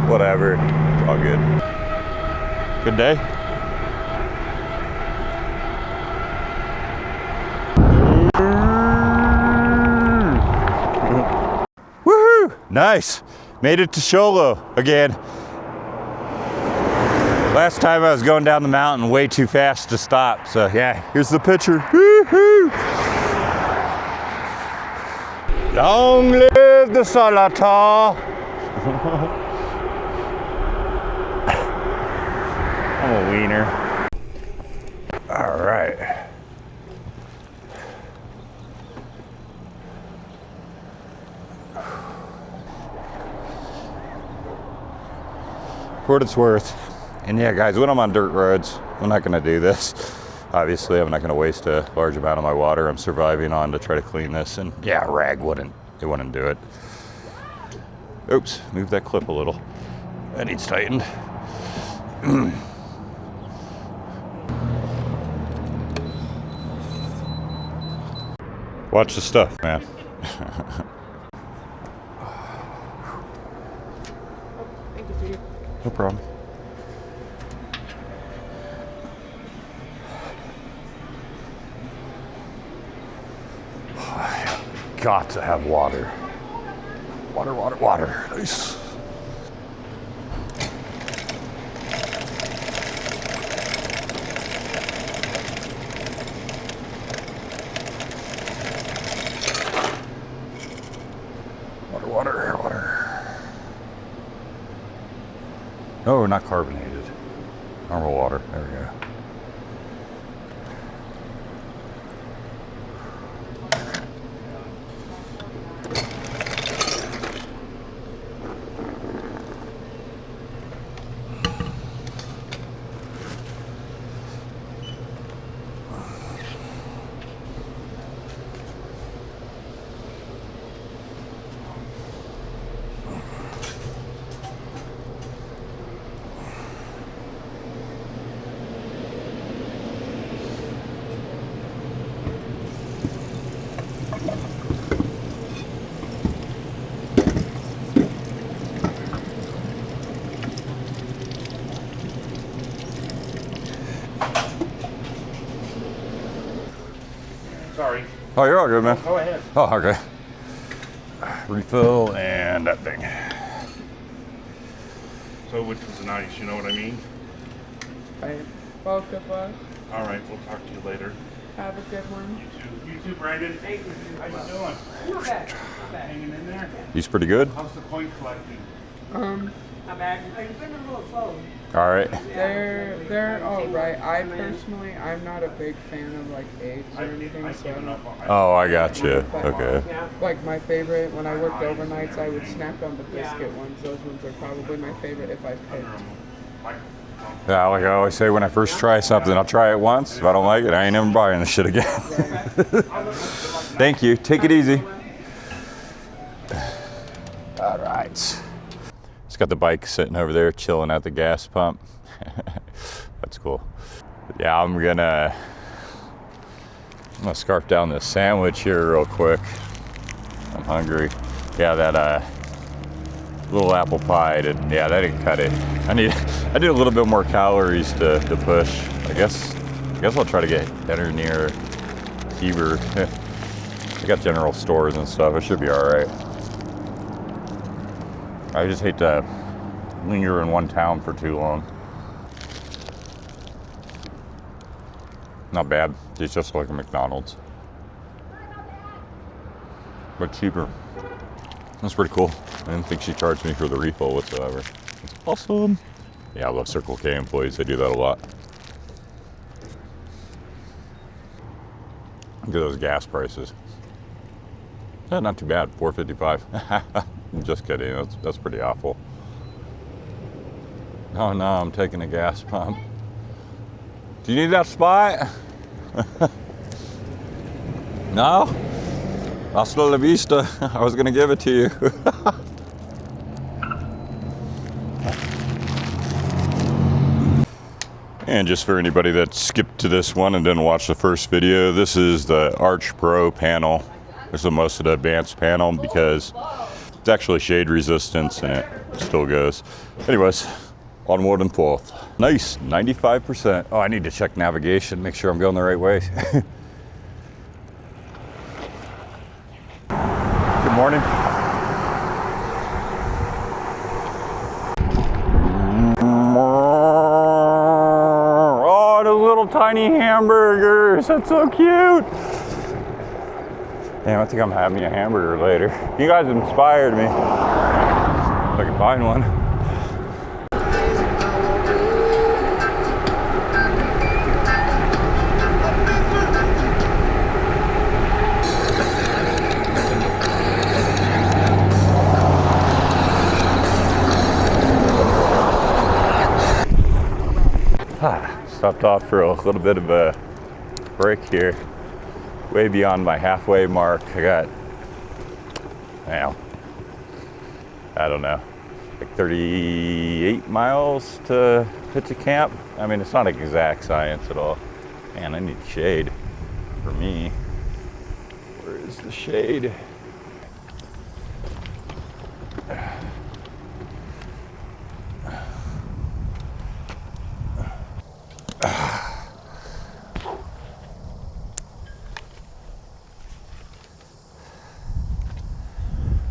Speaker 1: Whatever. It's all good. Good day. Woohoo! Nice. Made it to Sholo again. Last time I was going down the mountain way too fast to stop. So yeah, here's the picture. Woohoo! Long live the Solar Tour. I'm a wiener. All right. For what it's worth. And yeah, guys, when I'm on dirt roads, I'm not gonna do this. Obviously, I'm not gonna waste a large amount of my water I'm surviving on to try to clean this. And yeah, rag wouldn't do it. Oops, move that clip a little. That needs tightened. Watch the stuff, man. No problem. Got to have water. Water, water, water. Nice. Water, Water. No, not carbonated. Normal water. There we go.
Speaker 7: Sorry.
Speaker 1: Oh, you're all good, man.
Speaker 7: Go ahead.
Speaker 1: Oh, okay. Refill and that thing.
Speaker 7: So which was nice, you know what I mean?
Speaker 8: Well, good luck.
Speaker 7: All right, we'll talk to you later.
Speaker 8: Have a good one.
Speaker 7: You too, Brandon. Hey, how you doing?
Speaker 8: Not bad.
Speaker 7: Hanging in there?
Speaker 1: He's pretty good.
Speaker 7: How's the coin collecting?
Speaker 8: Not bad. It's been a little slow.
Speaker 1: All right.
Speaker 8: They're all right. I'm not a big fan of like eggs or anything, so I don't.
Speaker 1: Oh, I got you. Okay.
Speaker 8: Like my favorite, when I worked overnights, I would snack on the biscuit ones. Those ones are probably my favorite if I picked.
Speaker 1: Yeah, like I always say, when I first try something, I'll try it once. If I don't like it, I ain't never buying the shit again. Thank you. Take it easy. All right. Just got the bike sitting over there, chilling at the gas pump. That's cool. But yeah, I'm gonna scarf down this sandwich here real quick. I'm hungry. Yeah, that little apple pie didn't. Yeah, that didn't cut it. I need a little bit more calories to push. I guess I'll try to get dinner near Heber. I got general stores and stuff. It should be all right. I just hate to linger in one town for too long. Not bad. It's just like a McDonald's, but cheaper. That's pretty cool. I didn't think she charged me for the refill whatsoever. It's awesome. Yeah, I love Circle K employees. They do that a lot. Look at those gas prices. Not too bad. $4.55. Just kidding. That's pretty awful. Oh no, I'm taking a gas pump. Do you need that spot? No? Hasta la vista. I was gonna give it to you. And just for anybody that skipped to this one and didn't watch the first video, this is the Arch Pro panel. This is the most advanced panel because it's actually shade resistance and it still goes. Anyways, onward and forth. Nice, 95%. Oh, I need to check navigation, make sure I'm going the right way. Good morning. Oh, the little tiny hamburgers. That's so cute. Damn, I think I'm having a hamburger later. You guys inspired me. If I can find one. Stopped off for a little bit of a break here. Way beyond my halfway mark. I got, well, I don't know, like 38 miles to pitch a camp. I mean, it's not exact science at all. Man, I need shade for me. Where is the shade?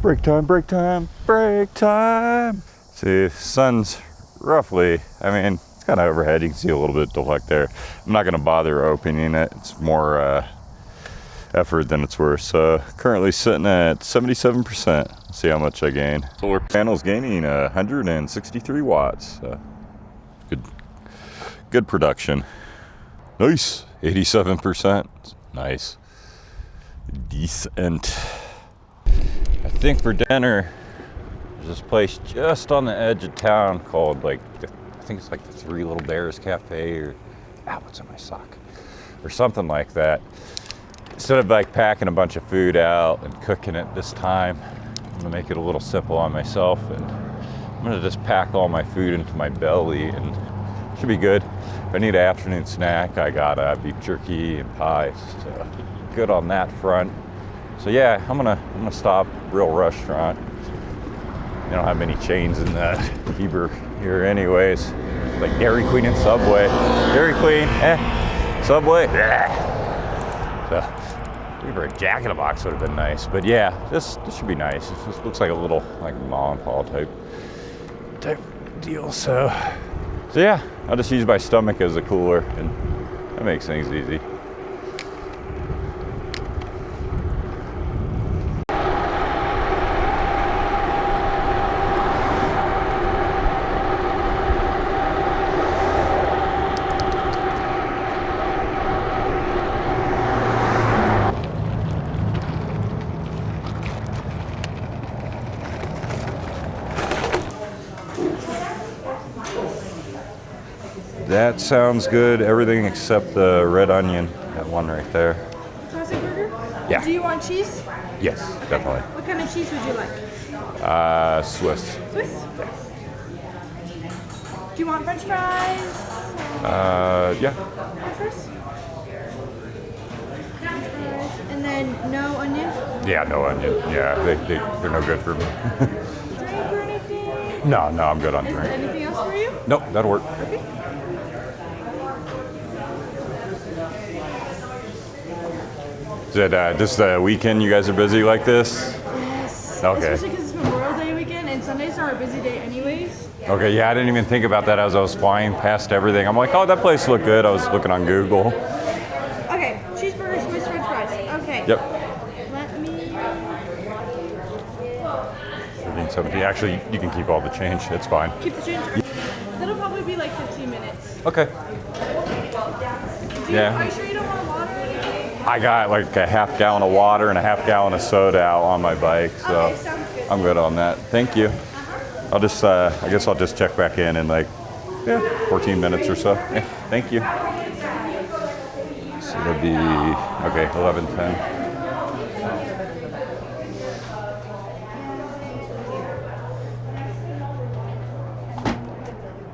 Speaker 1: Break time, break time, break time. See, sun's roughly, I mean, it's kind of overhead. You can see a little bit of deflect there. I'm not gonna bother opening it. It's more, I effort than it's worth. So currently sitting at 77%. Let's see how much I gain. Solar panels gaining 163 watts. Good production. Nice. 87%. Nice. Decent. I think for dinner, there's this place just on the edge of town called I think it's like the Three Little Bears Cafe, or what's in my sock, or something like that. Instead of like packing a bunch of food out and cooking it this time, I'm gonna make it a little simple on myself, and I'm gonna just pack all my food into my belly, and it should be good. If I need an afternoon snack, I got beef jerky and pies, so good on that front. So yeah, I'm gonna stop real restaurant. They don't have many chains in the Heber here anyways. Like Dairy Queen and Subway. Dairy Queen, Subway, So maybe a Jack in the Box would have been nice. But yeah, this should be nice. This looks like a little like mom and pop type deal. So yeah, I'll just use my stomach as a cooler, and that makes things easy. That sounds good. Everything except the red onion. That one right there.
Speaker 9: Classic burger?
Speaker 1: Yeah.
Speaker 9: Do you want cheese?
Speaker 1: Yes, definitely.
Speaker 9: What kind of cheese would you like?
Speaker 1: Swiss.
Speaker 9: Swiss? Do you want French fries?
Speaker 1: Yeah.
Speaker 9: French fries? And then no onion?
Speaker 1: Yeah, no onion. Yeah, they're no good for me.
Speaker 9: Drink or anything?
Speaker 1: No, I'm good on
Speaker 9: Is there
Speaker 1: drink.
Speaker 9: anything else for you?
Speaker 1: Nope, that'll work.
Speaker 9: Okay.
Speaker 1: Is it just the weekend you guys are busy like this?
Speaker 9: Yes.
Speaker 1: Okay.
Speaker 9: Especially because it's Memorial Day weekend, and Sundays are a busy day anyways.
Speaker 1: Okay, yeah, I didn't even think about that as I was flying past everything. I'm like, oh, that place looked good. I was looking on Google.
Speaker 9: Okay, cheeseburger, Swiss French fries. Okay.
Speaker 1: Yep.
Speaker 9: Let me...
Speaker 1: 13.70. Actually, you can keep all the change. It's fine.
Speaker 9: Keep the change. That'll probably be like 15 minutes.
Speaker 1: Okay. Yeah.
Speaker 9: Are you sure you don't want water or anything?
Speaker 1: I got like a half gallon of water and a half gallon of soda out on my bike, so
Speaker 9: Okay, sounds good.
Speaker 1: I'm good on that. Thank you. I'll just, I guess I'll just check back in like, 14 minutes or so. Yeah, thank you. So it'll be, okay, 11:10.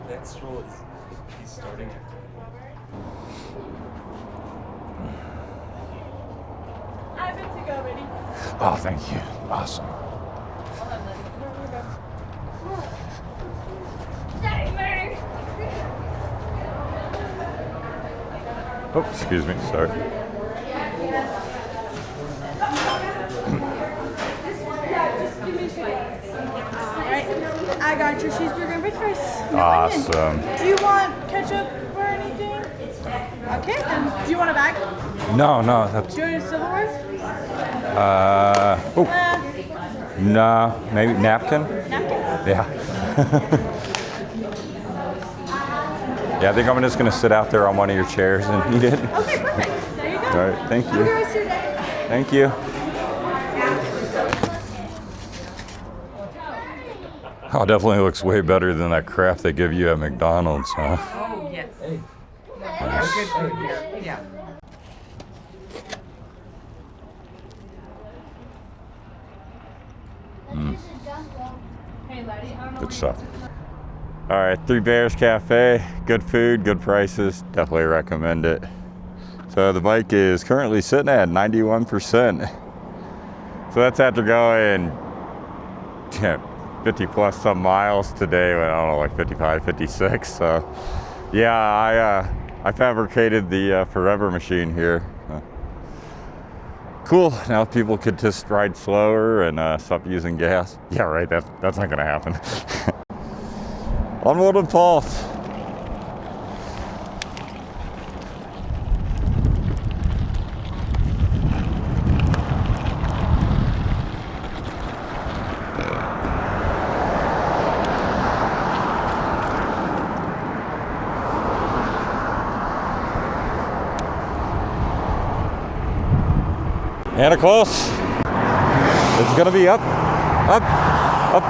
Speaker 10: Next roll is he's starting at
Speaker 9: I'm good to go, ready?
Speaker 1: Oh, thank you. Awesome. Oh, excuse me, sorry.
Speaker 9: Alright, I got your cheeseburger and french fries. No
Speaker 1: Awesome.
Speaker 9: onion. Do you want ketchup or anything? Okay, and do you want a bag?
Speaker 1: No, that's,
Speaker 9: Do you want a silverware?
Speaker 1: no, maybe napkin?
Speaker 9: Napkin?
Speaker 1: Yeah. Yeah, I think I'm just gonna sit out there on one of your chairs and eat it.
Speaker 9: Okay, perfect. There you go.
Speaker 1: All right, thank
Speaker 9: Have a good
Speaker 1: you.
Speaker 9: rest of your day.
Speaker 1: Thank you. Oh, definitely looks way better than that crap they give you at McDonald's, huh?
Speaker 8: Oh, yes.
Speaker 1: Nice.
Speaker 8: Good food here. Yeah.
Speaker 1: Good stuff. All right, Three Bears Cafe. Good food, good prices. Definitely recommend it. So the bike is currently sitting at 91%. So that's after going 50 plus some miles today. I don't know, like 55, 56. So yeah, I fabricated the Forever machine here. Cool. Now people could just ride slower and stop using gas. Yeah, right. That's not gonna happen. Onward and forth. And a close. It's gonna be up.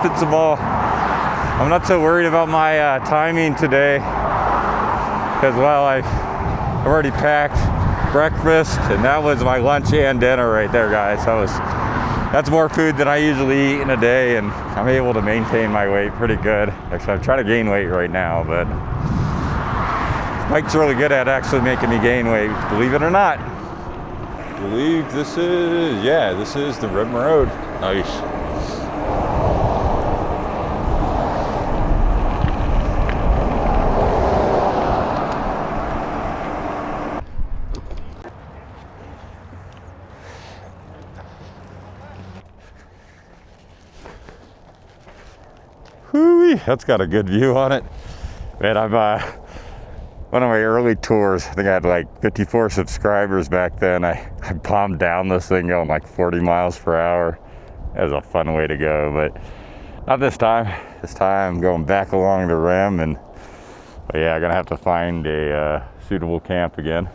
Speaker 1: It's the ball. I'm not so worried about my timing today, because well, I've already packed breakfast, and that was my lunch and dinner right there, guys. That's more food than I usually eat in a day, and I'm able to maintain my weight pretty good. Actually, I'm trying to gain weight right now, but Mike's really good at actually making me gain weight, believe it or not. I believe this is the Rim Road. Nice. Whoo-wee, that's got a good view on it. Man, I'm one of my early tours, I think I had like 54 subscribers back then. I bombed down this thing going like 40 miles per hour. That was a fun way to go, but not this time. This time I'm going back along the rim, and yeah, I'm gonna have to find a suitable camp again.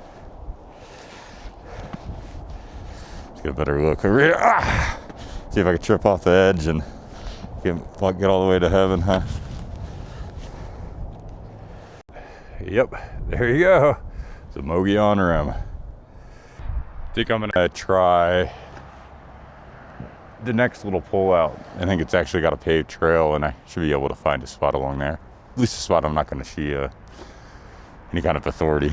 Speaker 1: Let's get a better look over here. See if I can trip off the edge and get all the way to heaven, huh? Yep, there you go. It's a Mogollon Rim. I think I'm gonna try the next little pull out. I think it's actually got a paved trail, and I should be able to find a spot along there. At least a spot I'm not gonna see any kind of authority.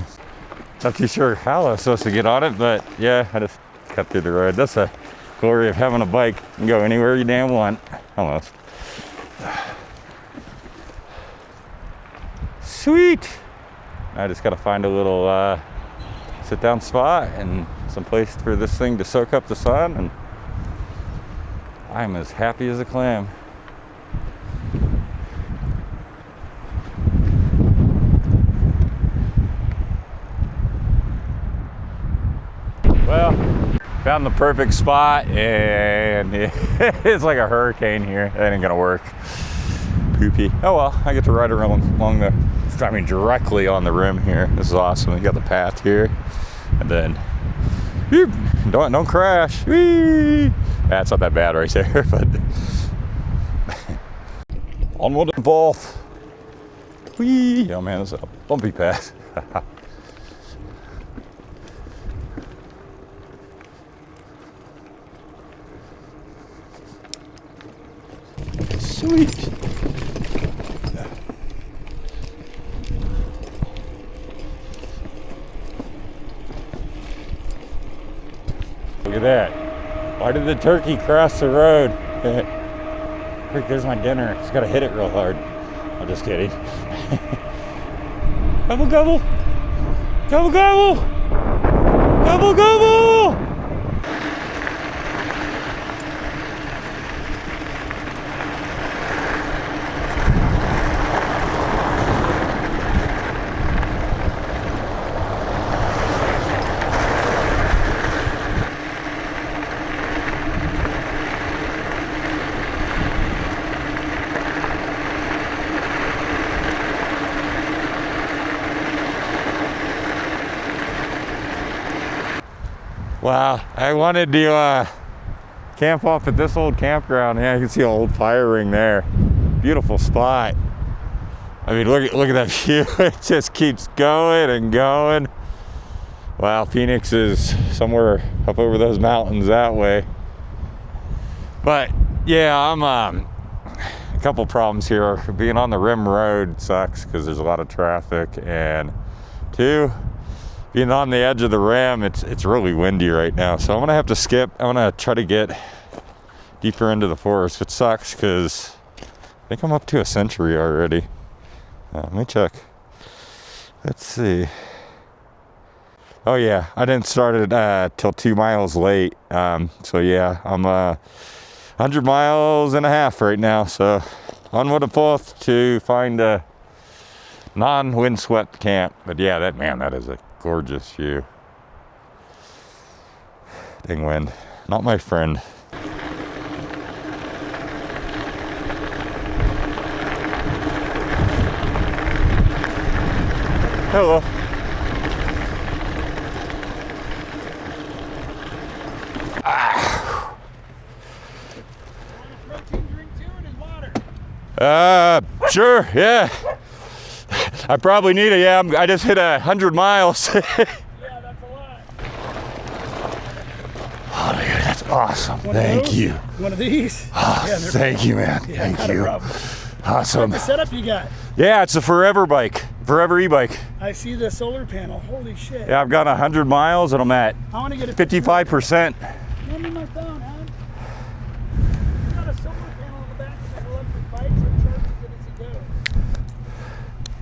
Speaker 1: Not too sure how I was supposed to get on it, but yeah, I just cut through the road. That's the glory of having a bike. You can go anywhere you damn want, almost. Sweet! I just gotta find a little sit down spot and some place for this thing to soak up the sun, and I'm as happy as a clam. Well, found the perfect spot, and it's like a hurricane here. That ain't gonna work. Poopy. Oh well, I get to ride around along directly on the rim here. This is awesome. We got the path here, and then don't crash. Whee! That's not that bad right there, but onward and both. Whee! Oh man, this is a bumpy path. Sweet. Look at that. Why did the turkey cross the road? Frick, there's my dinner. Just gotta hit it real hard. I'm just kidding. Gobble, gobble. Gobble, gobble. Gobble, gobble. Wow, I wanted to camp off at this old campground. Yeah, you can see an old fire ring there. Beautiful spot. I mean, look at that view. It just keeps going and going. Wow, Phoenix is somewhere up over those mountains that way. But yeah, I'm a couple problems here. Being on the rim road sucks because there's a lot of traffic, and two, being on the edge of the rim, it's really windy right now, so I'm gonna have to skip. I'm gonna try to get deeper into the forest. It sucks because I think I'm up to a century already. Let me check. Let's see. Oh yeah, I didn't start it till 2 miles late. So yeah, I'm 100 miles and a half right now. So onward and forth to find a non-windswept camp. But yeah, that is a gorgeous view. Dang wind, not my friend. Hello. Sure, yeah. I probably need it, yeah. I just hit 100 miles.
Speaker 11: Yeah, that's a lot.
Speaker 1: Oh, dude, that's awesome.
Speaker 11: One
Speaker 1: Thank
Speaker 11: of those?
Speaker 1: you.
Speaker 11: One of these?
Speaker 1: Oh,
Speaker 11: Yeah, they're
Speaker 1: thank you, man.
Speaker 11: Yeah,
Speaker 1: Thank
Speaker 11: not a
Speaker 1: you.
Speaker 11: problem.
Speaker 1: Awesome.
Speaker 11: What the setup you got?
Speaker 1: Yeah, it's a forever bike. Forever e-bike.
Speaker 11: I see the solar panel. Holy shit.
Speaker 1: Yeah, I've got 100 miles and I'm at
Speaker 11: I want to get a
Speaker 1: 55%.
Speaker 11: Hand me my phone, Adam. You got a solar panel on the back of that electric bike so it charges it as it goes.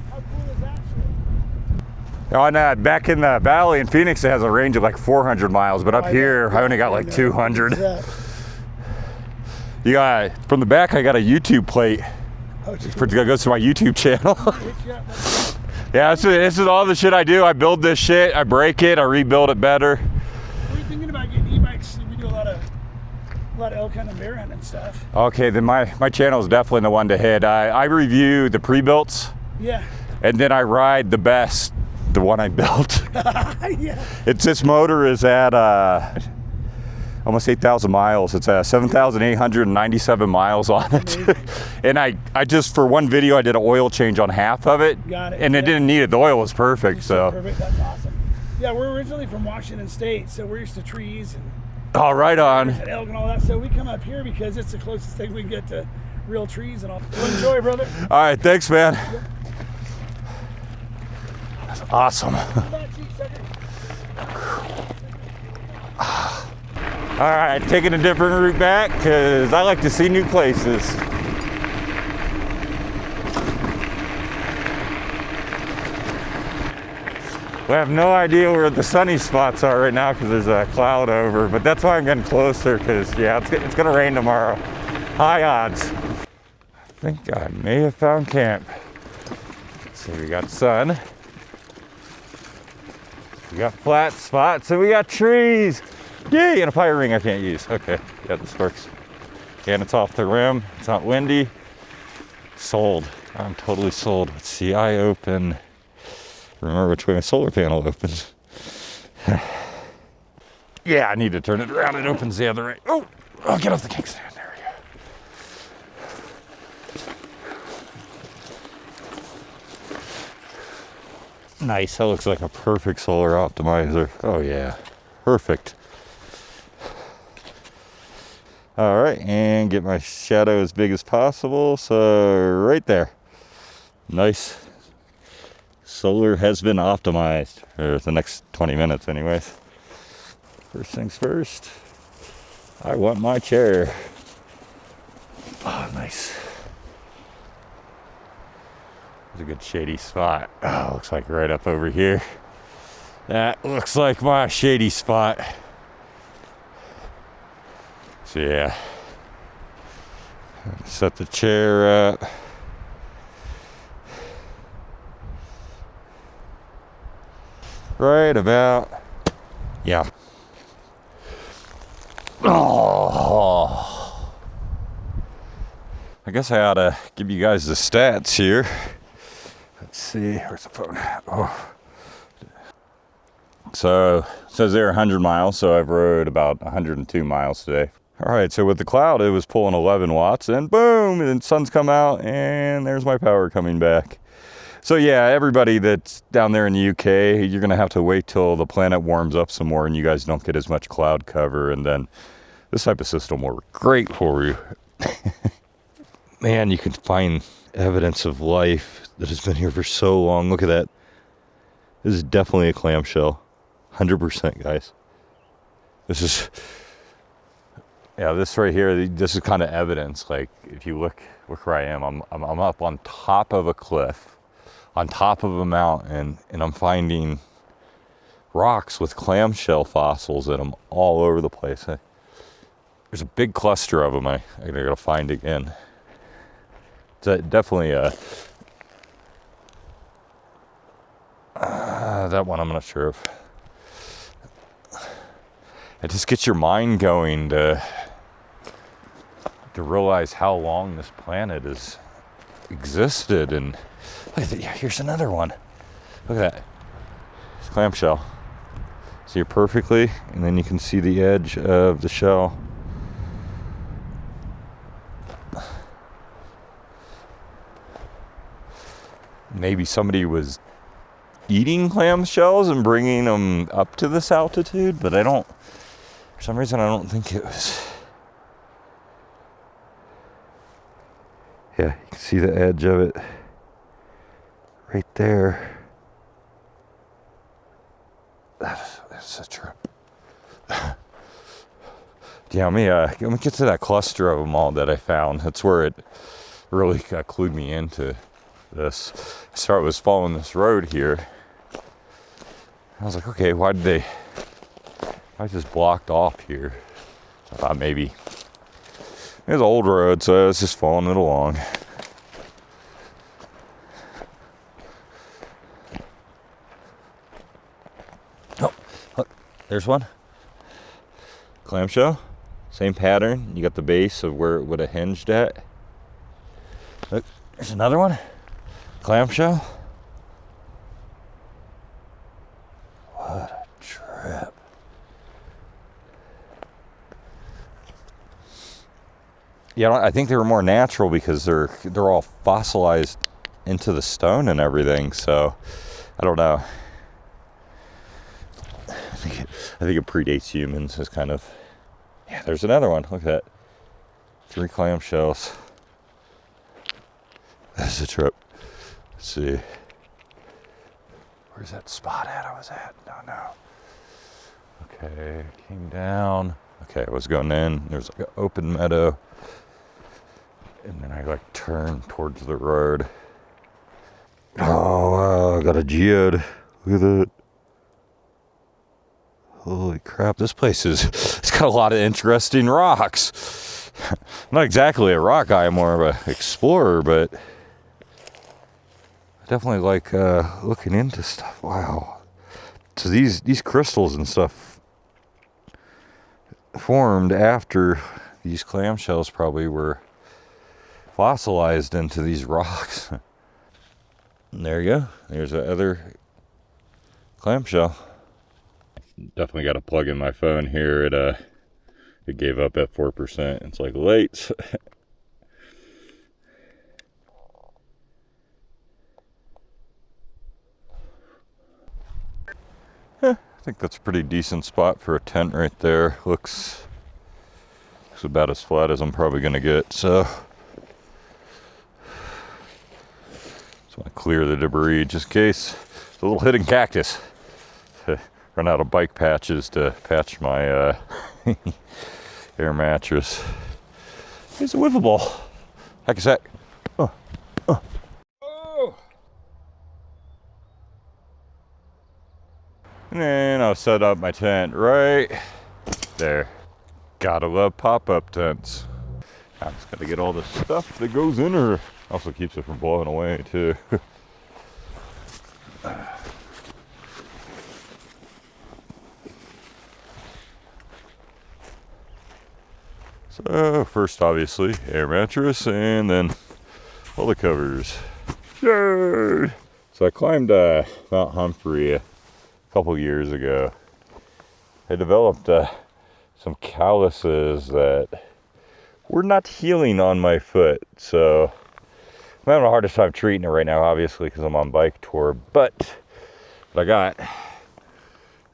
Speaker 11: How cool is that shit?
Speaker 1: On back in the valley in Phoenix, it has a range of like 400 miles, but up here, I only got like 200. You got, from the back, I got a YouTube plate.
Speaker 11: Oh,
Speaker 1: It goes to my YouTube channel. Yeah, this is all the shit I do. I build this shit, I break it, I rebuild it better.
Speaker 11: What are you thinking about getting e-bikes? We do a lot of elk hunting and bear hunting and stuff.
Speaker 1: Okay, then my channel is definitely the one to hit. I review the pre-builts.
Speaker 11: Yeah.
Speaker 1: And then I ride the best, the one I built.
Speaker 11: Yeah.
Speaker 1: This motor is at almost 8,000 miles. It's 7,897 miles on it. And I just, for one video, I did an oil change on half of it.
Speaker 11: Got it.
Speaker 1: And it didn't need it. The oil was perfect, so.
Speaker 11: Perfect. That's awesome. Yeah, we're originally from Washington State, so we're used to trees and
Speaker 1: Oh, right on.
Speaker 11: elk and all that. So we come up here because it's the closest thing we can get to real trees and all. Well, enjoy, brother.
Speaker 1: All right, thanks, man. That's awesome. All right, taking a different route back because I like to see new places. We have no idea where the sunny spots are right now because there's a cloud over, but that's why I'm getting closer because, yeah, it's gonna rain tomorrow. High odds. I think I may have found camp. Let's see, we got sun. We got flat spots and we got trees. Yay, and a fire ring I can't use. Okay, yeah, this works. And it's off the rim, it's not windy. Sold, I'm totally sold. Let's see, I open, remember which way my solar panel opens. Yeah, I need to turn it around, it opens the other way. Oh, I'll get off the kickstand, there we go. Nice, that looks like a perfect solar optimizer. Oh yeah, perfect. All right, and get my shadow as big as possible. So right there, nice. Solar has been optimized for the next 20 minutes anyways. First things first, I want my chair. Oh, nice. It's a good shady spot. Oh, looks like right up over here. That looks like my shady spot. So yeah, set the chair up. Right about, yeah. Oh, I guess I ought to give you guys the stats here. Let's see, where's the phone at? Oh. So it says there 100 miles, so I've rode about 102 miles today. All right, so with the cloud, it was pulling 11 watts, and boom, and the sun's come out, and there's my power coming back. So yeah, everybody that's down there in the UK, you're gonna have to wait till the planet warms up some more and you guys don't get as much cloud cover, and then this type of system will work great for you. Man, you can find evidence of life that has been here for so long. Look at that. This is definitely a clamshell. 100%, guys. This is, yeah, this right here, this is kind of evidence. Like, if you look where I am, I'm up on top of a cliff, on top of a mountain, and I'm finding rocks with clamshell fossils in them all over the place. There's a big cluster of them I gotta find again. It's definitely that one I'm not sure of. It just gets your mind going to realize how long this planet has existed. And look at that, yeah, here's another one. Look at that, it's clamshell. See it perfectly, and then you can see the edge of the shell. maybe somebody was eating clam shells and bringing them up to this altitude, but for some reason I don't think it was. Yeah, you can see the edge of it right there. That's a trip. Yeah, let me get to that cluster of them all that I found. That's where it really clued me into this. I was following this road here. I was like, okay, why just blocked off here? I thought maybe it was an old road, so I was just following it along. Oh, look, there's one. Clamshell, same pattern. You got the base of where it would have hinged at. Look, there's another one. Clamshell. What a trip. Yeah, I think they were more natural because they're all fossilized into the stone and everything. So I don't know. I think it predates humans. It's kind of. Yeah, there's another one. Look at that. 3 clamshells. That's a trip. Let's see. Where's that spot at I was at? No. Okay, came down. Okay, I was going in. There's like an open meadow. And then I like turned towards the road. Oh, wow, I got a geode. Look at that. Holy crap, this place it's got a lot of interesting rocks. I'm not exactly a rock guy, I'm more of an explorer, but I definitely like looking into stuff. Wow. So these crystals and stuff formed after these clamshells probably were fossilized into these rocks. And there you go. There's the other clamshell. Definitely got to plug in my phone here. It gave up at 4%. It's like late. I think that's a pretty decent spot for a tent right there. Looks about as flat as I'm probably gonna get. So just want to clear the debris just in case. It's a little hidden cactus. Run out of bike patches to patch my air mattress. It's a wiffle ball. Heck a sec. Oh. And then I'll set up my tent right there. Gotta love pop-up tents. I'm just gonna get all the stuff that goes in her. Also keeps it from blowing away too. So first obviously air mattress and then all the covers. Yay! So I climbed Mount Humphrey a couple years ago. I developed some calluses that were not healing on my foot, so I'm having the hardest time treating it right now, obviously because I'm on bike tour. But what I got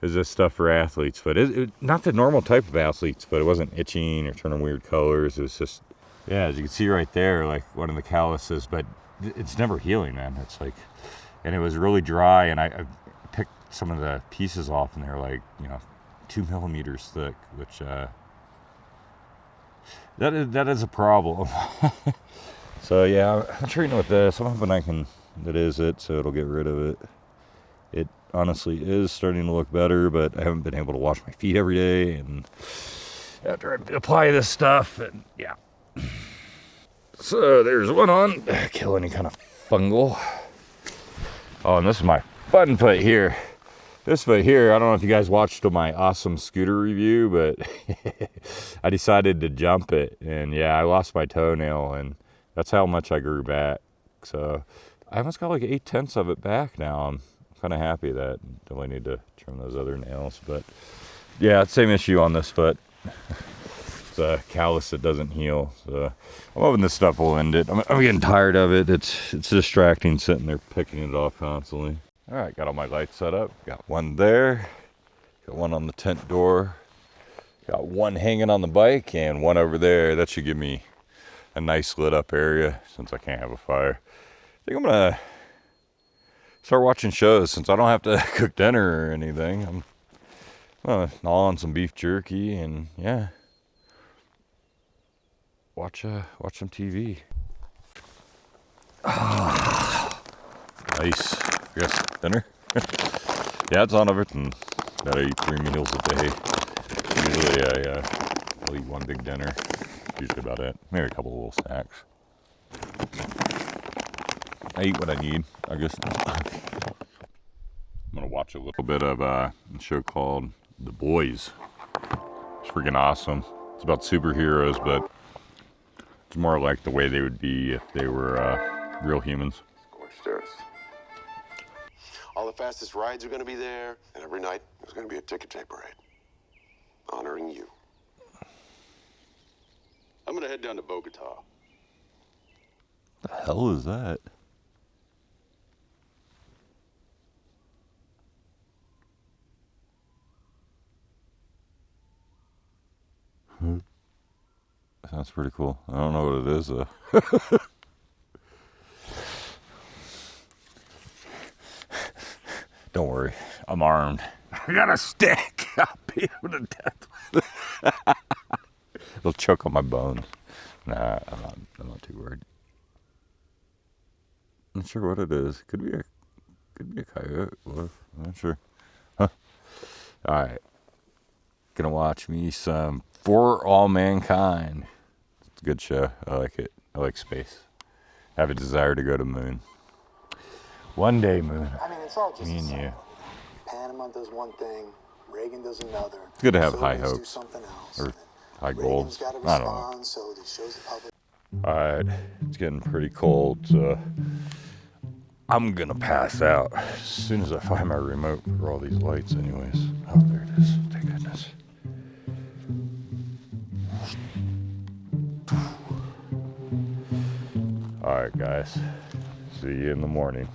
Speaker 1: is this stuff for athletes, but it not the normal type of athletes, but it wasn't itching or turning weird colors. It was just, yeah, as you can see right there, like one of the calluses, but it's never healing, man. It's like, and it was really dry, and I picked some of the pieces off, and they're like, 2 millimeters thick, which that is a problem. So yeah, I'm treating it with this. I'm hoping that is it, so it'll get rid of it. It honestly is starting to look better, but I haven't been able to wash my feet every day, and after I apply this stuff, and yeah. So there's one on. Kill any kind of fungal. Oh, and this is my fun foot here. This foot here, I don't know if you guys watched my awesome scooter review, but I decided to jump it, and yeah, I lost my toenail, and that's how much I grew back. So I almost got like 8/10 of it back now. I'm kind of happy that I definitely need to trim those other nails, but yeah, same issue on this foot. it's a callus that doesn't heal. So I'm hoping this stuff will end it. I'm getting tired of it. It's distracting sitting there picking it off constantly. All right, got all my lights set up. Got one there. Got one on the tent door. Got one hanging on the bike and one over there. That should give me a nice lit up area since I can't have a fire. I think I'm gonna start watching shows since I don't have to cook dinner or anything. I'm gonna gnaw on some beef jerky and yeah, watch some TV. Nice. I guess dinner. Yeah, it's on everything. Gotta eat 3 meals a day. Usually I'll eat one big dinner. Usually about it. Maybe a couple of little snacks. I eat what I need, I guess. I'm gonna watch a little bit of a show called The Boys. It's freaking awesome. It's about superheroes, but it's more like the way they would be if they were real humans.
Speaker 12: Gorgeous earth. All the fastest rides are going to be there, and every night there's going to be a ticker tape parade honoring you. I'm going to head down to Bogota.
Speaker 1: The hell is that? Sounds pretty cool. I don't know what it is though. Don't worry, I'm armed. I got a stick. I'll beat him to death. It'll choke on my bones. Nah, I'm not too worried. I'm not sure what it is. Could be a coyote. Wolf. I'm not sure. Huh. All right. Gonna watch me some For All Mankind. It's a good show. I like it. I like space. I have a desire to go to moon. One day, moon.
Speaker 6: I mean, it's all just
Speaker 1: me and you.
Speaker 6: Panama does one thing, Reagan does another.
Speaker 1: It's good to have high
Speaker 6: Soviets do
Speaker 1: hopes
Speaker 6: something else,
Speaker 1: or high
Speaker 6: Reagan's
Speaker 1: goals.
Speaker 6: got to
Speaker 1: I don't know.
Speaker 6: respond, so it shows the public.
Speaker 1: All right, it's getting pretty cold, so I'm gonna pass out as soon as I find my remote for all these lights. Anyways, oh, there it is. Thank goodness. All right, guys. See you in the morning.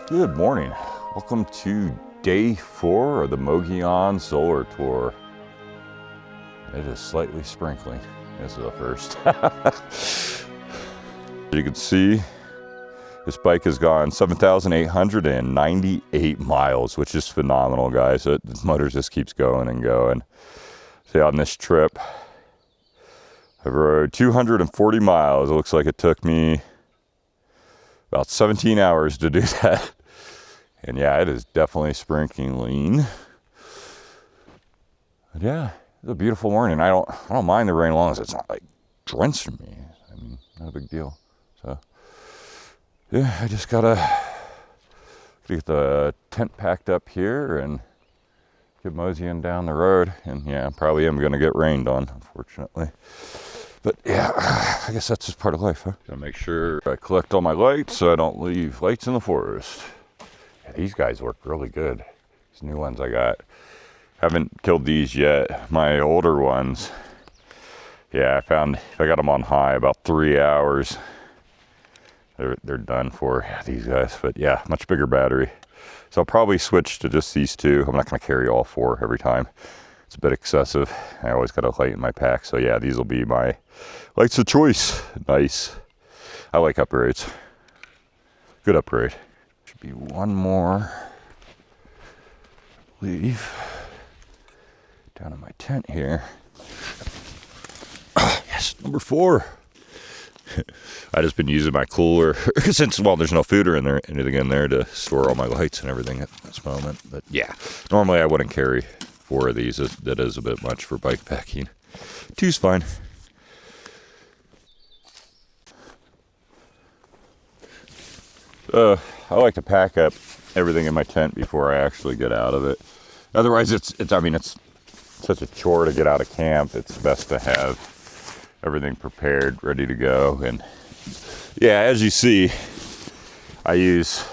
Speaker 1: Good morning. Welcome to day 4 of the Mogollon Solar Tour. It is slightly sprinkling. This is the first. As you can see, this bike has gone 7,898 miles, which is phenomenal, guys. The motor just keeps going and going. See, on this trip, I rode 240 miles. It looks like it took me about 17 hours to do that. And yeah, it is definitely sprinkling. But yeah, it's a beautiful morning. I don't mind the rain as long as it's not like drenching me. I mean, not a big deal. So yeah, I just gotta get the tent packed up here and get moseying down the road. And yeah, I probably am gonna get rained on, unfortunately. But yeah, I guess that's just part of life, huh? Gotta make sure I collect all my lights so I don't leave lights in the forest. Yeah, these guys work really good. These new ones I got. Haven't killed these yet. My older ones, yeah, I found if I got them on high about 3 hours, they're done for. Yeah, these guys. But yeah, much bigger battery. So I'll probably switch to just these two. I'm not gonna carry all 4 every time. It's a bit excessive. I always got a light in my pack. So yeah, these will be my lights of choice. Nice. I like upgrades. Good upgrade. Should be one more leaf down in my tent here. Yes, number 4. I just been using my cooler since, well, there's no food or anything in there to store all my lights and everything at this moment. But yeah, normally I wouldn't carry 4 of these. That is a bit much for bike packing. 2's fine. I like to pack up everything in my tent before I actually get out of it. Otherwise, it's such a chore to get out of camp. It's best to have everything prepared, ready to go. And yeah, as you see, I use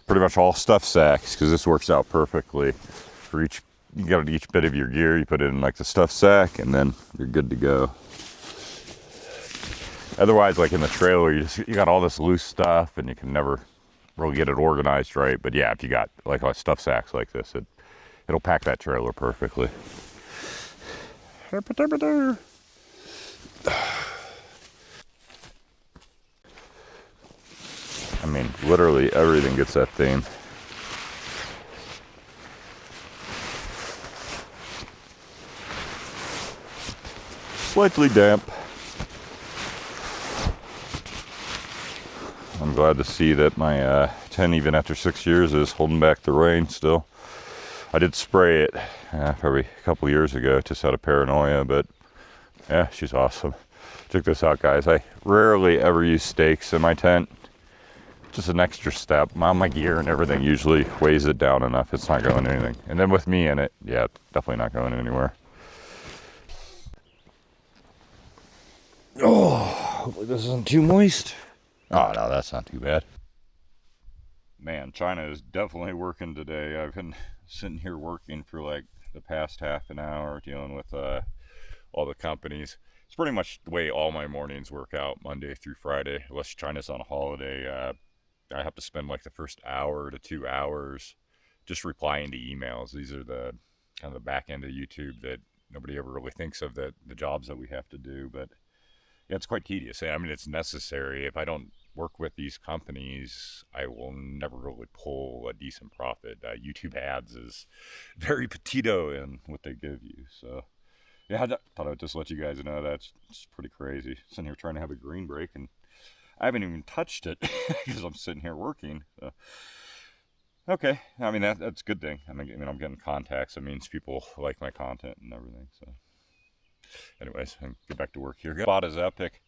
Speaker 1: pretty much all stuff sacks because this works out perfectly for each. You got each bit of your gear, you put it in like the stuff sack, and then you're good to go. Otherwise, like in the trailer, you got all this loose stuff, and you can never really get it organized right. But yeah, if you got like stuff sacks like this, it'll pack that trailer perfectly. I mean, literally everything gets that theme. Slightly damp. I'm glad to see that my tent, even after 6 years, is holding back the rain still. I did spray it probably a couple years ago, just out of paranoia, but yeah, she's awesome. Check this out, guys. I rarely ever use stakes in my tent. Just an extra step. My gear and everything usually weighs it down enough. It's not going anything. And then with me in it, yeah, definitely not going anywhere. Oh, hopefully this isn't too moist. Oh, no, that's not too bad. Man, China is definitely working today. I've been sitting here working for like the past half an hour, dealing with all the companies. It's pretty much the way all my mornings work out, Monday through Friday. Unless China's on a holiday, I have to spend like the first hour to 2 hours just replying to emails. These are the kind of the back end of YouTube that nobody ever really thinks of, the jobs that we have to do. But yeah, it's quite tedious. I mean, it's necessary. If I don't work with these companies, I will never really pull a decent profit. YouTube ads is very petito in what they give you. So yeah, I thought I'd just let you guys know that's just pretty crazy. Sitting here trying to have a green break, and I haven't even touched it because I'm sitting here working. So. Okay, I mean that's a good thing. I mean I'm getting contacts. It means people like my content and everything. So, anyways, I can get back to work here. The spot is epic.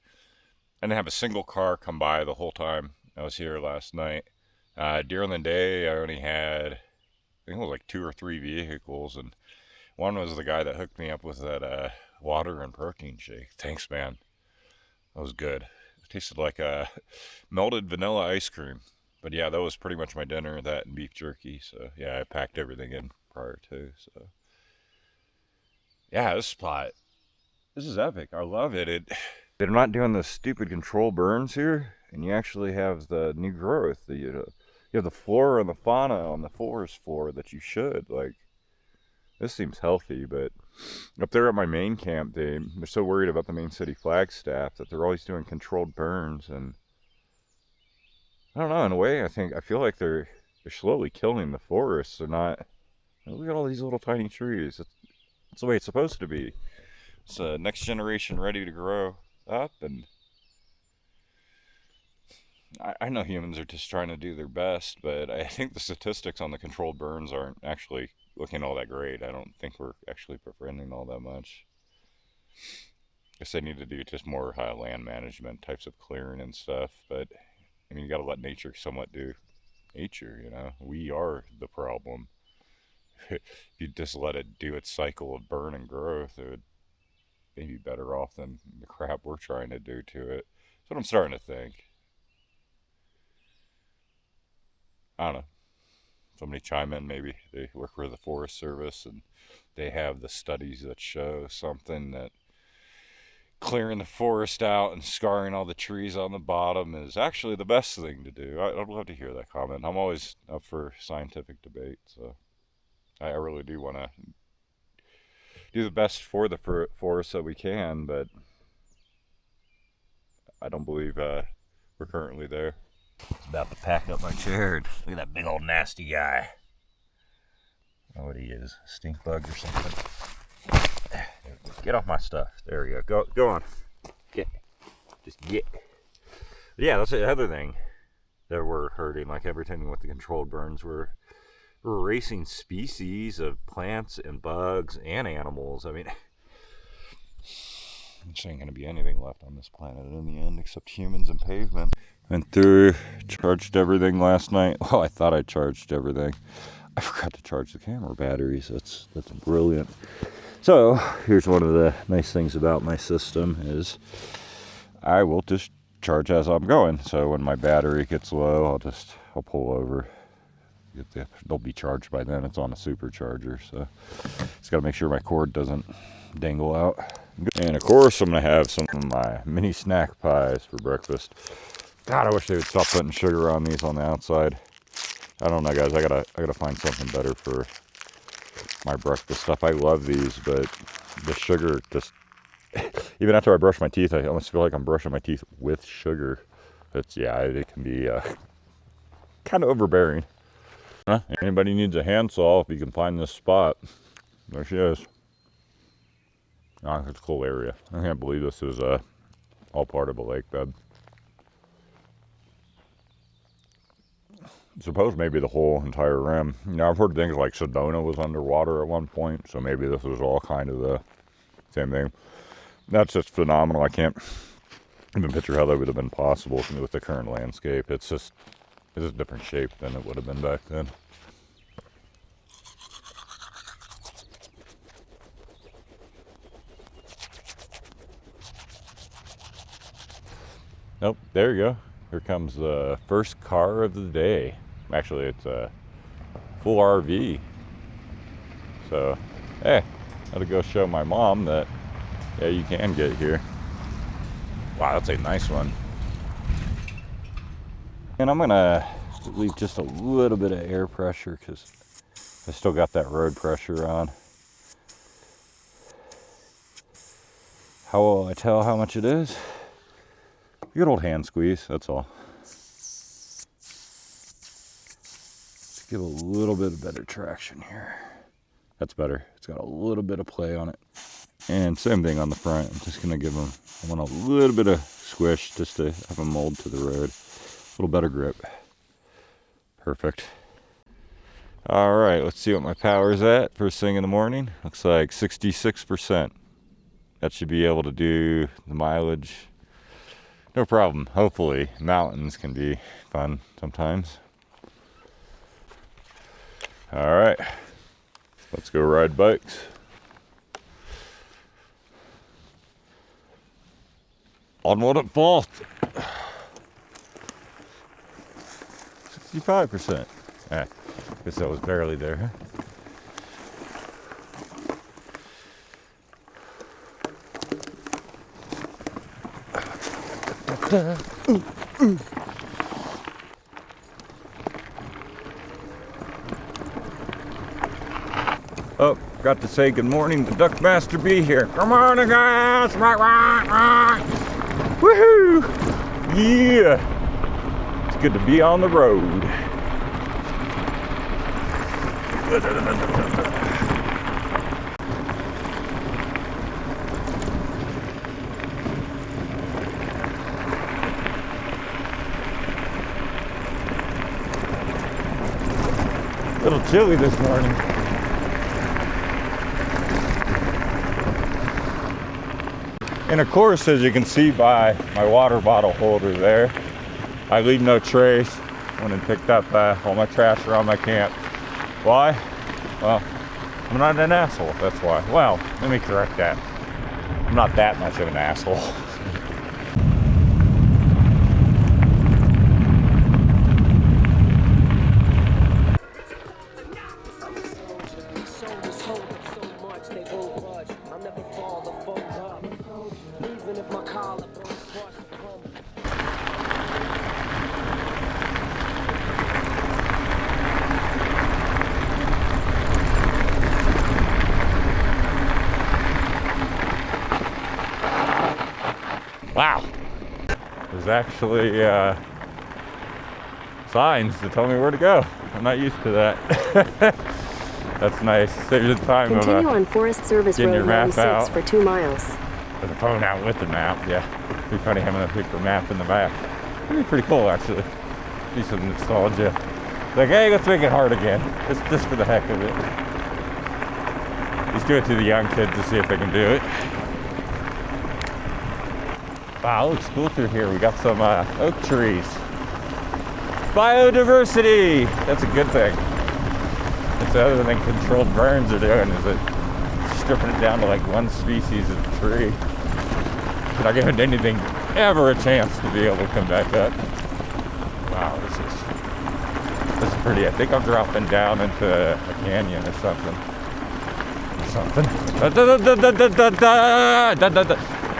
Speaker 1: I didn't have a single car come by the whole time I was here last night. During the day, I only had, I think it was like 2 or 3 vehicles, and one was the guy that hooked me up with that water and protein shake. Thanks, man. That was good. It tasted like melted vanilla ice cream. But yeah, that was pretty much my dinner, that and beef jerky. So yeah, I packed everything in prior to. So yeah, this spot, this is epic. I love it. They're not doing the stupid control burns here, and you actually have the new growth. You have the flora and the fauna on the forest floor that you should. Like, this seems healthy, but up there at my main camp, they're so worried about the main city Flagstaff that they're always doing controlled burns, and I don't know, in a way, I feel like they're slowly killing the forests. They're not, look at all these little tiny trees. It's the way it's supposed to be. It's next generation ready to grow up, and I know humans are just trying to do their best, but I think the statistics on the controlled burns aren't actually looking all that great. I don't think we're actually befriending all that much. I guess they need to do just more land management types of clearing and stuff, but I mean, you got to let nature somewhat do nature, you know. We are the problem. If you just let it do its cycle of burn and growth, it would maybe better off than the crap we're trying to do to it. That's what I'm starting to think. I don't know. Somebody chime in, maybe they work for the Forest Service and they have the studies that show something that clearing the forest out and scarring all the trees on the bottom is actually the best thing to do. I'd love to hear that comment. I'm always up for scientific debate, so I really do want to do the best for the forest that we can, but I don't believe we're currently there.
Speaker 5: It's about to pack up my chair. Look at that big old nasty guy. I don't know what he is, a stink bug or something. Get off my stuff. There we go. Go on. Just get. Yeah, that's the other thing that we're hurting. Like everything with the controlled burns, we're we're erasing species of plants and bugs and animals. I mean, there ain't gonna be anything left on this planet in the end except humans and pavement.
Speaker 1: Went through, charged everything last night. Well, I thought I charged everything. I forgot to charge the camera batteries. That's brilliant. So here's one of the nice things about my system is I will just charge as I'm going. So when my battery gets low, I'll pull over. They'll be charged by then. It's on a supercharger, so just got to make sure my cord doesn't dangle out. And of course, I'm gonna have some of my mini snack pies for breakfast. God, I wish they would stop putting sugar on these on the outside. I don't know, guys. I gotta find something better for my breakfast stuff. I love these, but the sugar just even after I brush my teeth, I almost feel like I'm brushing my teeth with sugar. It can be kind of overbearing. Huh? Anybody needs a handsaw, if you can find this spot, there she is. Oh, it's a cool area. I can't believe this is all part of a lake bed. Suppose maybe the whole entire rim. You know, I've heard things like Sedona was underwater at one point, so maybe this was all kind of the same thing. That's just phenomenal. I can't even picture how that would have been possible with the current landscape. It's a different shape than it would have been back then. Nope, there you go. Here comes the first car of the day. Actually, it's a full RV. So, hey, I gotta go show my mom that, yeah, you can get here. Wow, that's a nice one. And I'm gonna leave just a little bit of air pressure because I still got that road pressure on. How will I tell how much it is? Good old hand squeeze, that's all. Let's give a little bit of better traction here. That's better. It's got a little bit of play on it. And same thing on the front. I'm just gonna give them, I want a little bit of squish just to have them mold to the road. A little better grip. Perfect. All right, let's see what my power's at first thing in the morning. Looks like 66%. That should be able to do the mileage. No problem. Hopefully, mountains can be fun sometimes. All right, let's go ride bikes. Onward at fault. 65%. I guess that was barely there, huh? Oh, got to say good morning to Duckmaster B here. Good morning, guys. Woohoo! Yeah! It's good to be on the road. A little chilly this morning. And of course, as you can see by my water bottle holder there, I leave no trace. Went and picked up all my trash around my camp. Why? Well, I'm not an asshole, that's why. Well, let me correct that. I'm not that much of an asshole. Wow. There's actually signs to tell me where to go. I'm not used to that. That's nice. Saves you the time
Speaker 13: Continue
Speaker 5: of
Speaker 13: on Forest Service
Speaker 5: getting
Speaker 13: Road
Speaker 5: your map
Speaker 13: 96
Speaker 5: out.
Speaker 13: for 2 miles.
Speaker 5: With the phone out with the map, yeah. It'd be funny having a paper map in the back. It'd be pretty cool, actually. Be some nostalgia.
Speaker 1: Like, hey, let's make it hard again. Just for the heck of it. Just do it to the young kids to see if they can do it. Wow, it looks cool through here. We got some oak trees. Biodiversity! That's a good thing. That's the other thing controlled burns are doing, is it stripping it down to like one species of tree. You're not giving anything ever a chance to be able to come back up. Wow, this is pretty. I think I'm dropping down into a canyon or something.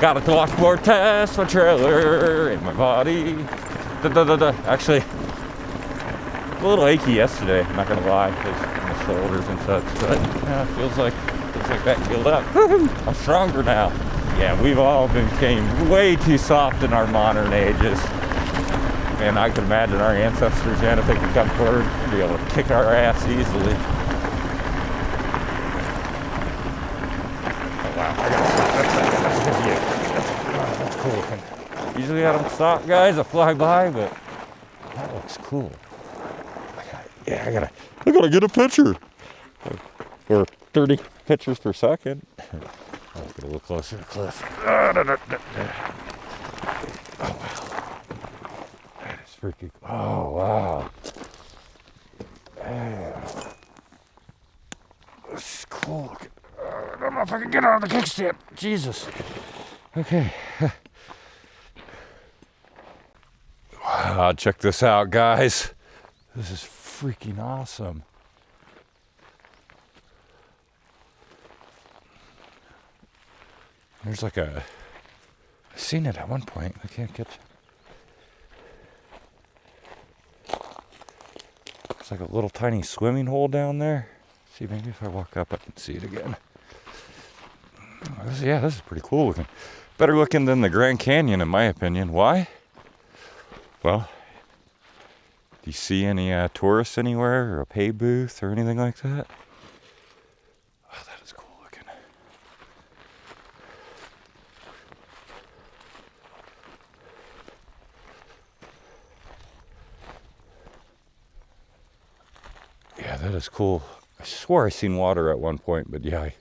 Speaker 1: Got a washboard test, my trailer in my body. Actually, a little achy yesterday, I'm not gonna lie, because my shoulders and such, but it feels like that healed up. I'm stronger now. Yeah, we've all became way too soft in our modern ages. And I can imagine our ancestors, man, if they could come forward, they'd be able to kick our ass easily. Oh wow, I gotta stop. That's cool looking. Usually I don't stop, guys, I fly by, but that looks cool. I gotta get a picture. For 30 pictures per second. Let's get a little closer to the cliff. Oh wow. That is freaking cool. Oh wow. This is cool looking. I don't know if I can get on the kickstand. Jesus. Okay. Wow, check this out, guys. This is freaking awesome. There's like I've seen it at one point. I can't catch it. It's like a little tiny swimming hole down there. See, maybe if I walk up, I can see it again. This is pretty cool looking. Better looking than the Grand Canyon, in my opinion. Why? Well, do you see any tourists anywhere, or a pay booth, or anything like that? Oh, that is cool looking. Yeah, that is cool. I swore I seen water at one point, but yeah, I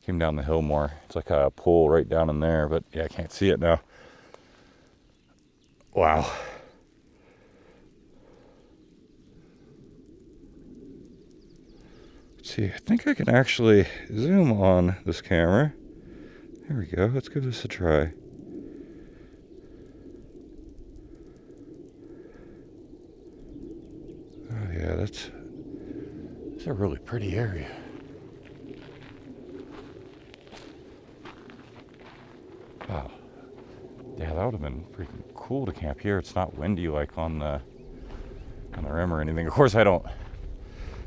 Speaker 1: came down the hill more. It's like a pool right down in there, but yeah, I can't see it now. Wow. Let's see, I think I can actually zoom on this camera. There we go. Let's give this a try. Oh yeah, it's a really pretty area. Wow. Yeah, that would have been freaking cool to camp here. It's not windy like on the rim or anything. Of course, I don't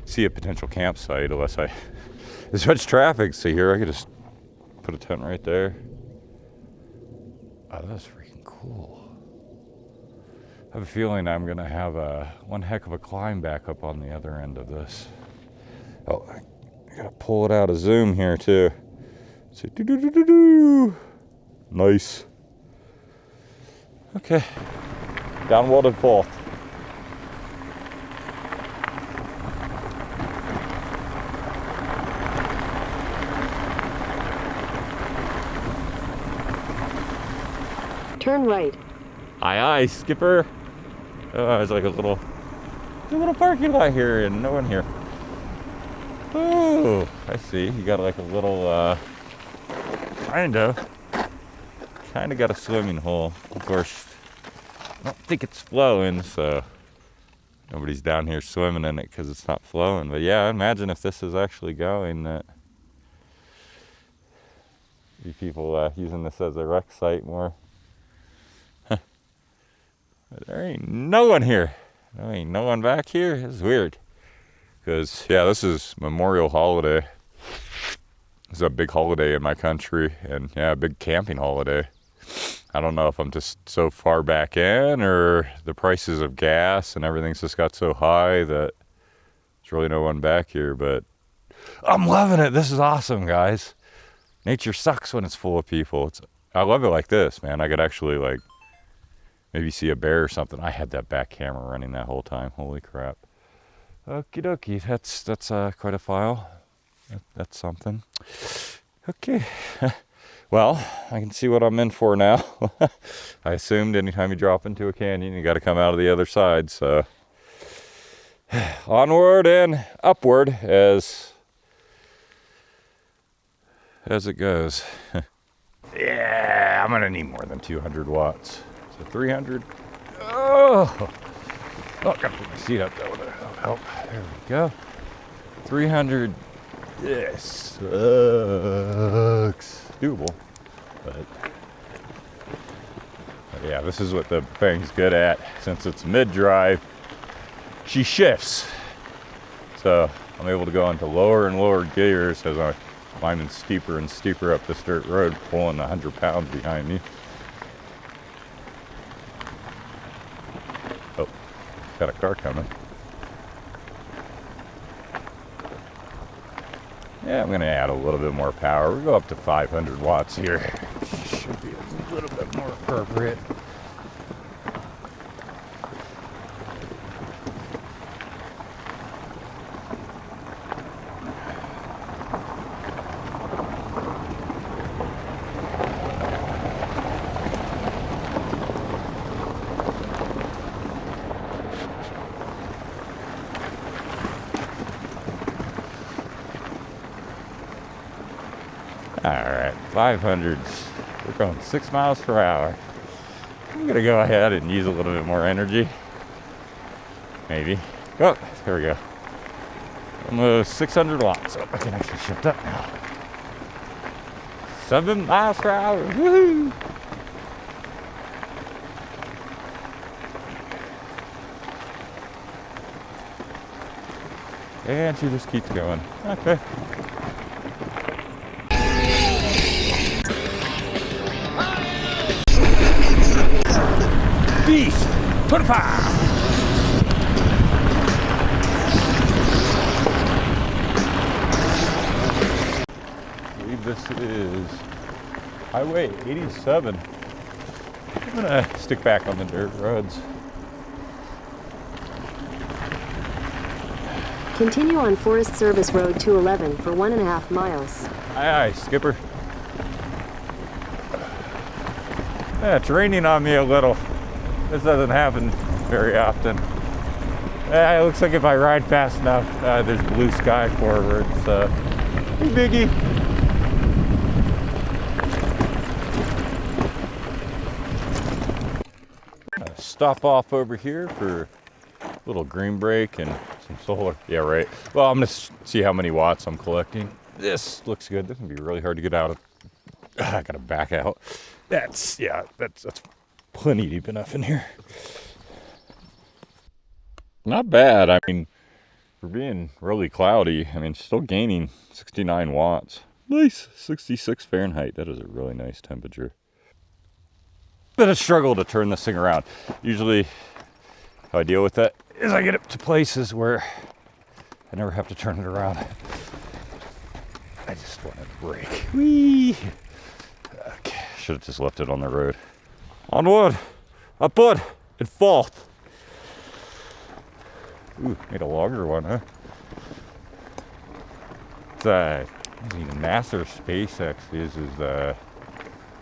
Speaker 1: see a potential campsite unless there's such traffic. See here, I could just put a tent right there. Oh, that's freaking cool. I have a feeling I'm gonna have one heck of a climb back up on the other end of this. Oh, I gotta pull it out of zoom here too. So, nice. Okay, downward and forth.
Speaker 13: Turn right.
Speaker 1: Aye, aye, skipper. Oh, there's like a little parking lot here and no one here. Oh, I see. You got like a little, kind of got a swimming hole. Of course, I don't think it's flowing, so nobody's down here swimming in it because it's not flowing. But yeah, imagine if this is actually going, that be people using this as a rec site more. There ain't no one here. There ain't no one back here. It's weird. Because, yeah, this is Memorial Holiday. It's a big holiday in my country. And, yeah, a big camping holiday. I don't know if I'm just so far back in or the prices of gas and everything's just got so high that there's really no one back here. But I'm loving it. This is awesome, guys. Nature sucks when it's full of people. I love it like this, man. I could actually, like, maybe see a bear or something. I had that back camera running that whole time. Holy crap. Okie dokie, that's quite a file. That's something. Okay, well, I can see what I'm in for now. I assumed anytime you drop into a canyon, you got to come out of the other side. So onward and upward as it goes. Yeah, I'm gonna need more than 200 watts. So 300. Oh, gotta put my seat up. That'll help. There we go. 300. This sucks. Doable, but yeah, this is what the thing's good at. Since it's mid-drive, she shifts. So I'm able to go into lower and lower gears as I'm climbing steeper and steeper up this dirt road, pulling 100 pounds behind me. Oh, got a car coming. Yeah, I'm going to add a little bit more power. We'll go up to 500 watts here. Should be a little bit more appropriate. Alright, 500s. We're going 6 miles per hour. I'm going to go ahead and use a little bit more energy. Maybe. Oh, there we go. Almost 600 watts. Oh, I can actually shift up now. 7 miles per hour. Woohoo! And she just keeps going. Okay. Beast to the fire! I believe this is Highway 87. I'm gonna stick back on the dirt roads.
Speaker 13: Continue on Forest Service Road 211 for 1.5 miles.
Speaker 1: Aye, aye, skipper. Yeah, it's raining on me a little. This doesn't happen very often. It looks like if I ride fast enough, there's blue sky forward. So, hey, Biggie. Stop off over here for a little green break and some solar. Yeah, right. Well, I'm gonna see how many watts I'm collecting. This looks good. This is gonna be really hard to get out of. I gotta back out. That's plenty deep enough in here. Not bad. I mean, for being really cloudy, I mean, still gaining 69 watts. Nice. 66 Fahrenheit. That is a really nice temperature. Bit of struggle to turn this thing around. Usually how I deal with that is I get it to places where I never have to turn it around. I just want to brake. Whee! Okay, should have just left it on the road. Onward, upward, and forth. Ooh, made a longer one, huh? It's NASA or SpaceX uses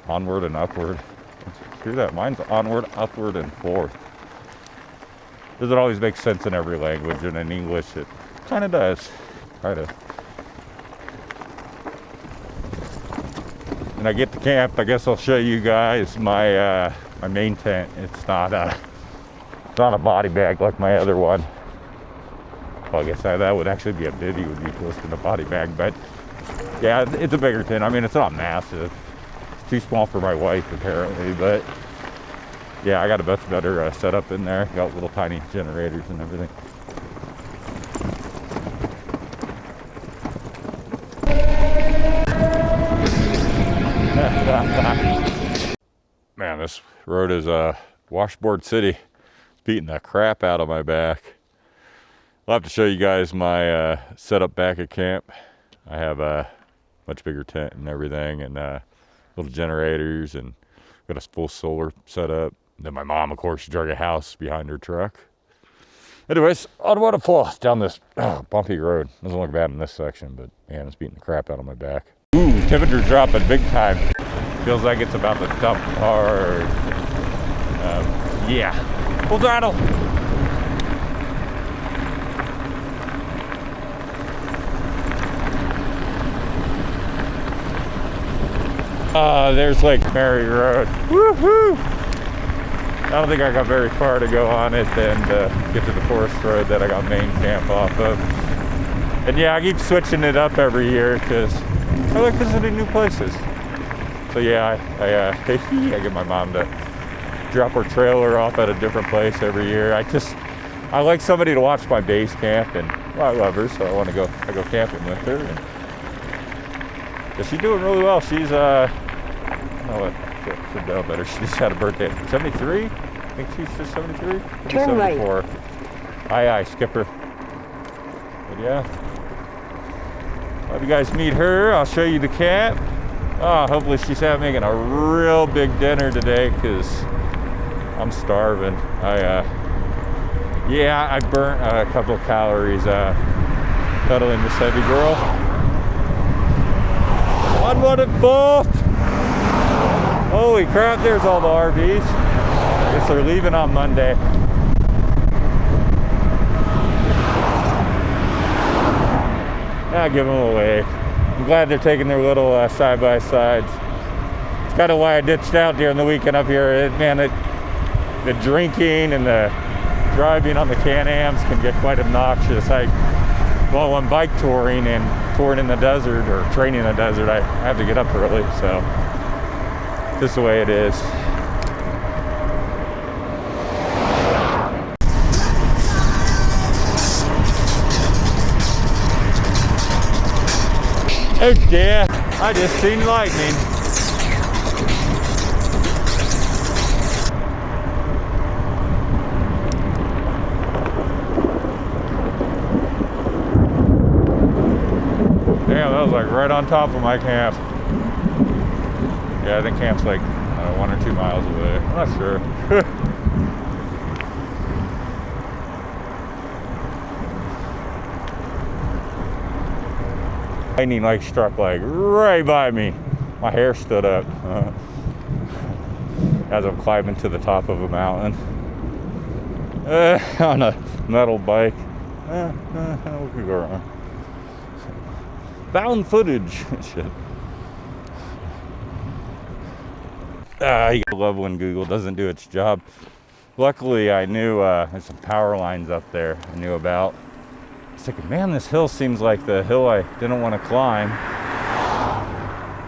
Speaker 1: onward and upward. Screw that, mine's onward, upward, and forth. Doesn't always make sense in every language, and in English it kind of does. Try to. When I get to camp, I guess I'll show you guys my my main tent. It's not a body bag like my other one. Well, I guess that would actually be a bivvy, would be close to the body bag, but yeah, it's a bigger tent. I mean, it's not massive. It's too small for my wife apparently, but yeah, I got a much better setup in there. Got little tiny generators and everything. Man, this road is washboard city. It's beating the crap out of my back. I'll have to show you guys my setup back at camp. I have a much bigger tent and everything, and little generators, and got a full solar setup. Then my mom, of course, drug a house behind her truck. Anyways, on waterfall down this bumpy road. Doesn't look bad in this section, but man, it's beating the crap out of my back. Ooh, temperature dropping big time. Feels like it's about to dump hard. Yeah, full throttle. There's Lake Mary Road. Woohoo! I don't think I got very far to go on it and get to the forest road that I got main camp off of. And yeah, I keep switching it up every year because I like visiting new places. So yeah, I get my mom to drop her trailer off at a different place every year. I like somebody to watch my base camp, and well, I love her, so I go camping with her. And she's doing really well. She's should know better. She's had a birthday. 73? I think she's just 73.
Speaker 13: Turn
Speaker 1: 74. Aye, skipper. But yeah. Have you guys meet her. I'll show you the camp. Oh, hopefully she's making a real big dinner today because I'm starving. I burnt a couple of calories cuddling this heavy girl. Unwanted fourth. Holy crap, there's all the RVs. I guess they're leaving on Monday. I'll give them away. I'm glad they're taking their little side-by-sides. It's kind of why I ditched out during the weekend up here. The drinking and the driving on the Can-Ams can get quite obnoxious. While I'm bike touring and touring in the desert or training in the desert, I have to get up early, so this is the way it is. Oh dear, I just seen lightning. Damn, that was like right on top of my camp. Yeah, I think camp's like 1 or 2 miles away. I'm not sure. Lightning like struck like right by me. My hair stood up as I'm climbing to the top of a mountain on a metal bike. What could go wrong? Found footage. Shit. You love when Google doesn't do its job. Luckily, I knew there's some power lines up there I knew about. I was thinking, man, this hill seems like the hill I didn't want to climb.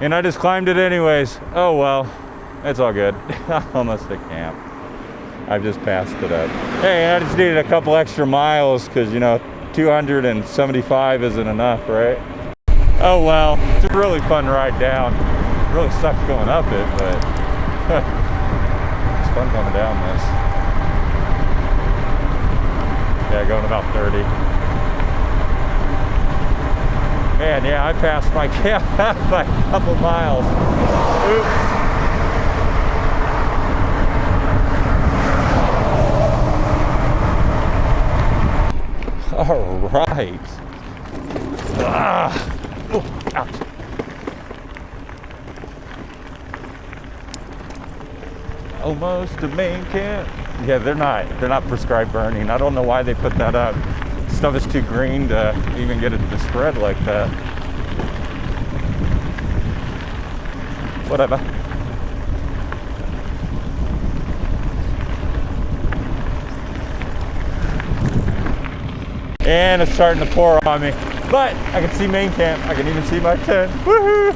Speaker 1: And I just climbed it anyways. Oh well, it's all good. Almost at camp. I've just passed it up. Hey, I just needed a couple extra miles because, 275 isn't enough, right? Oh well, it's a really fun ride down. It really sucks going up it, but it's fun coming down this. Yeah, going about 30. Man, yeah, I passed my camp by a couple miles. Oops. All right. Oh, ouch. Almost to main camp. Yeah, they're not prescribed burning. I don't know why they put that up. Stuff is too green to even get it to spread like that. Whatever. And it's starting to pour on me. But I can see main camp. I can even see my tent. Woohoo!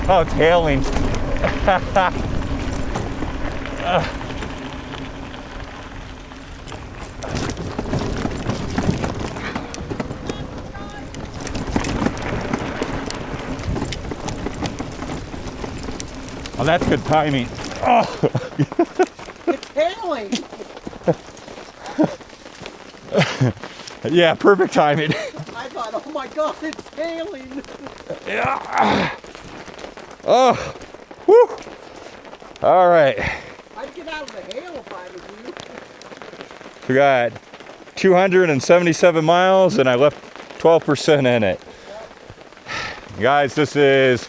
Speaker 1: Oh, it's hailing. Oh, that's good timing. Oh.
Speaker 9: It's hailing.
Speaker 1: Yeah, perfect timing.
Speaker 9: I thought, oh my God, it's hailing.
Speaker 1: Yeah. Oh. Woo. All right.
Speaker 9: I'd get out of the hail if I was you.
Speaker 1: We got 277 miles and I left 12% in it. Guys, this is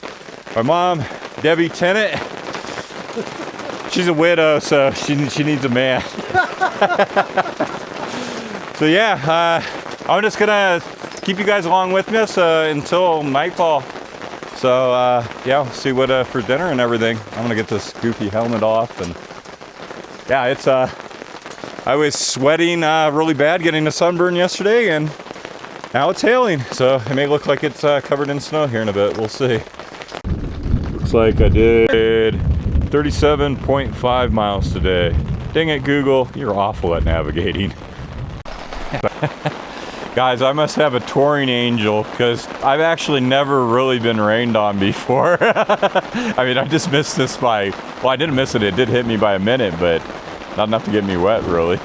Speaker 1: my mom, Debbie Tennant. She's a widow, so she needs a man. So yeah, I'm just gonna keep you guys along with us until nightfall. So yeah, we'll see what for dinner and everything. I'm gonna get this goofy helmet off, and yeah, it's I was sweating really bad getting a sunburn yesterday, and now it's hailing, so it may look like it's covered in snow here in a bit. We'll see. Looks like I did 37.5 miles today. Dang it, Google, you're awful at navigating. Guys, I must have a touring angel, because I've actually never really been rained on before. I mean, I just missed this by, well, I didn't miss it. It did hit me by a minute, but not enough to get me wet, really.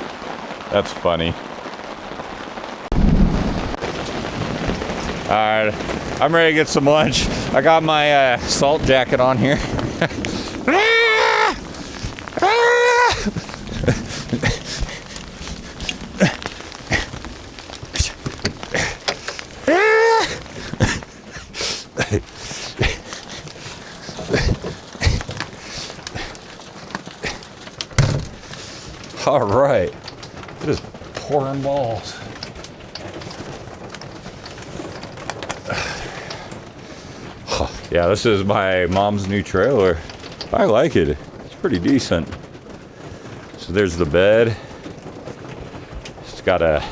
Speaker 1: That's funny. All right, I'm ready to get some lunch. I got my salt jacket on here. All right, it is pouring balls. Yeah, this is my mom's new trailer. I like it. It's pretty decent. So there's the bed. It's got a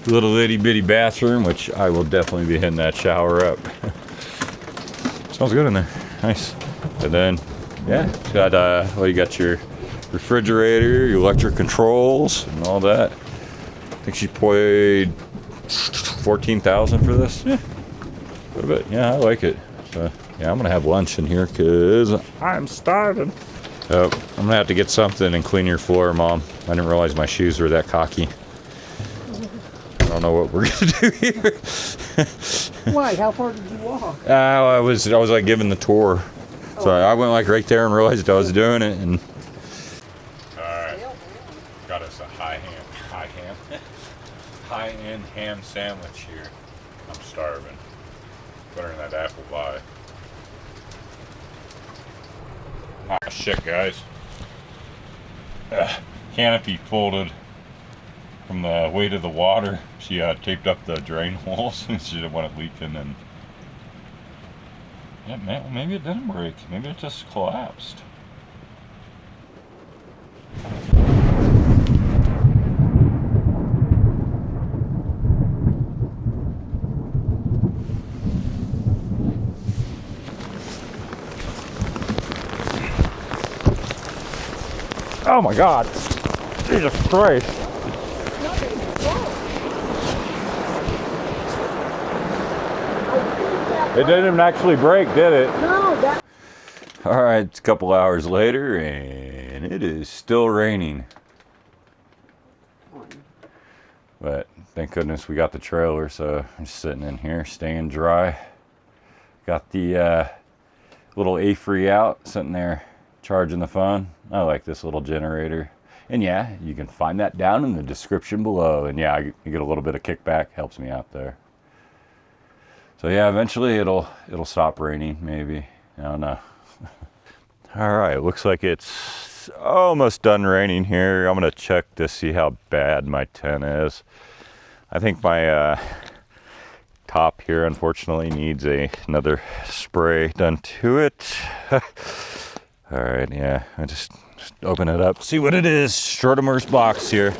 Speaker 1: little itty bitty bathroom, which I will definitely be hitting that shower up. Smells good in there. Nice. And then, yeah, it's got well, you got your refrigerator, your electric controls, and all that. I think she paid $14,000 for this. Yeah, a little bit. Yeah, I like it. So yeah, I'm gonna have lunch in here because I'm starving. Oh, I'm gonna have to get something and clean your floor, Mom. I didn't realize my shoes were that cocky. I don't know what we're gonna do here.
Speaker 11: Why? How far did you walk?
Speaker 1: I was like giving the tour. So I went like right there and realized I was doing it, and all right, got us a high-end ham sandwich here. I'm starving. Better than that apple pie. Ah, shit, guys. Canopy folded from the weight of the water. She taped up the drain holes and she didn't want it leaking, and yeah, man, maybe it didn't break. Maybe it just collapsed. Oh my God! Jesus Christ! It didn't actually break, did it?
Speaker 11: No, that.
Speaker 1: All right, it's a couple hours later, and it is still raining. But thank goodness we got the trailer, so I'm just sitting in here, staying dry. Got the little A-free out, sitting there charging the phone. I like this little generator. And yeah, you can find that down in the description below. And yeah, you get a little bit of kickback, helps me out there. So yeah, eventually it'll stop raining, maybe. I don't know. All right, looks like it's almost done raining here. I'm gonna check to see how bad my tent is. I think my top here unfortunately needs another spray done to it. All right, yeah, I just open it up, see what it is. Shortimer's box here.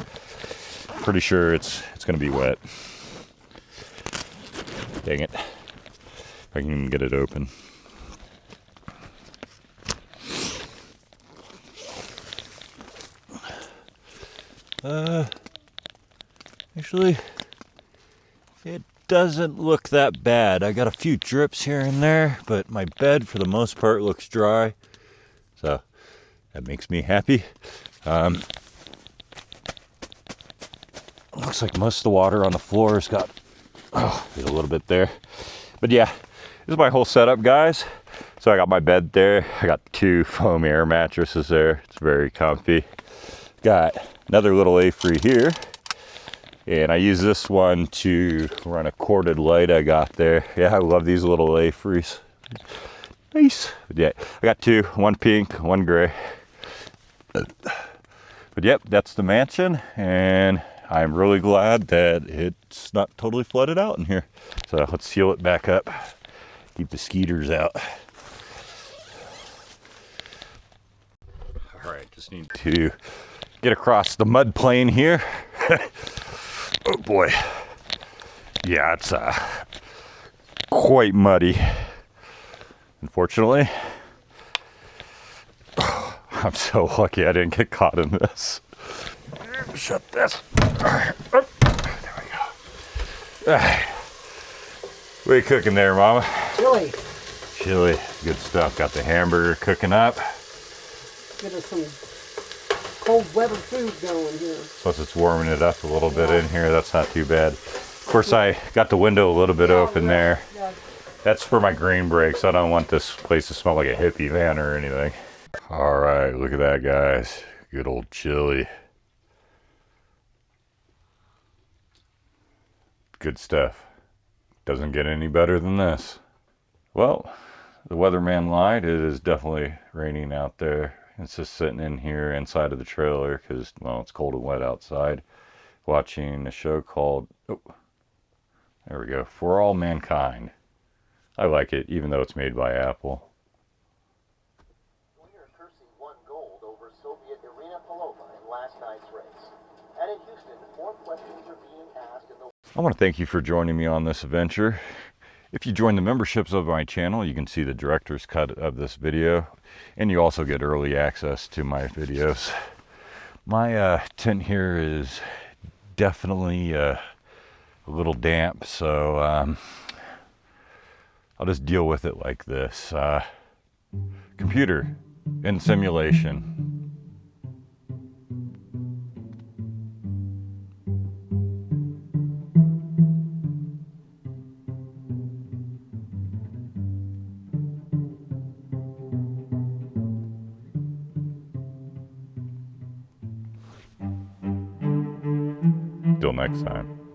Speaker 1: Pretty sure it's gonna be wet. Dang it. If I can even get it open. Actually, it doesn't look that bad. I got a few drips here and there, but my bed for the most part looks dry. So that makes me happy. Looks like most of the water on the floor has got a little bit there. But yeah, this is my whole setup, guys. So I got my bed there. I got 2 foam air mattresses there. It's very comfy. Got Another little A-free here. And I use this one to run a corded light I got there. Yeah, I love these little A-frees. Nice. Yeah, I got two, one pink, one gray. But yep, that's the mansion, and I'm really glad that it's not totally flooded out in here. So let's seal it back up, keep the skeeters out. All right, just need to get across the mud plain here. Oh boy. Yeah, it's quite muddy, unfortunately. I'm so lucky I didn't get caught in this. Shut this. There we go. What are you cooking there, Mama?
Speaker 14: Chili.
Speaker 1: Chili. Good stuff. Got the hamburger cooking up.
Speaker 14: Get us some cold weather food going here.
Speaker 1: Plus it's warming it up a little bit in here. That's not too bad. Of course, I got the window a little bit open there.
Speaker 14: Yeah.
Speaker 1: That's for my green brakes. I don't want this place to smell like a hippie van or anything. All right, look at that, guys. Good old chili. Good stuff. Doesn't get any better than this. Well, the weatherman lied. It is definitely raining out there. It's just sitting in here inside of the trailer because, well, it's cold and wet outside. Watching a show called, oh, there we go, For All Mankind. I like it, even though it's made by Apple. I want to thank you for joining me on this adventure. If you join the memberships of my channel, you can see the director's cut of this video, and you also get early access to my videos. My tent here is definitely a little damp, so I'll just deal with it like this. Computer in simulation. Till next time.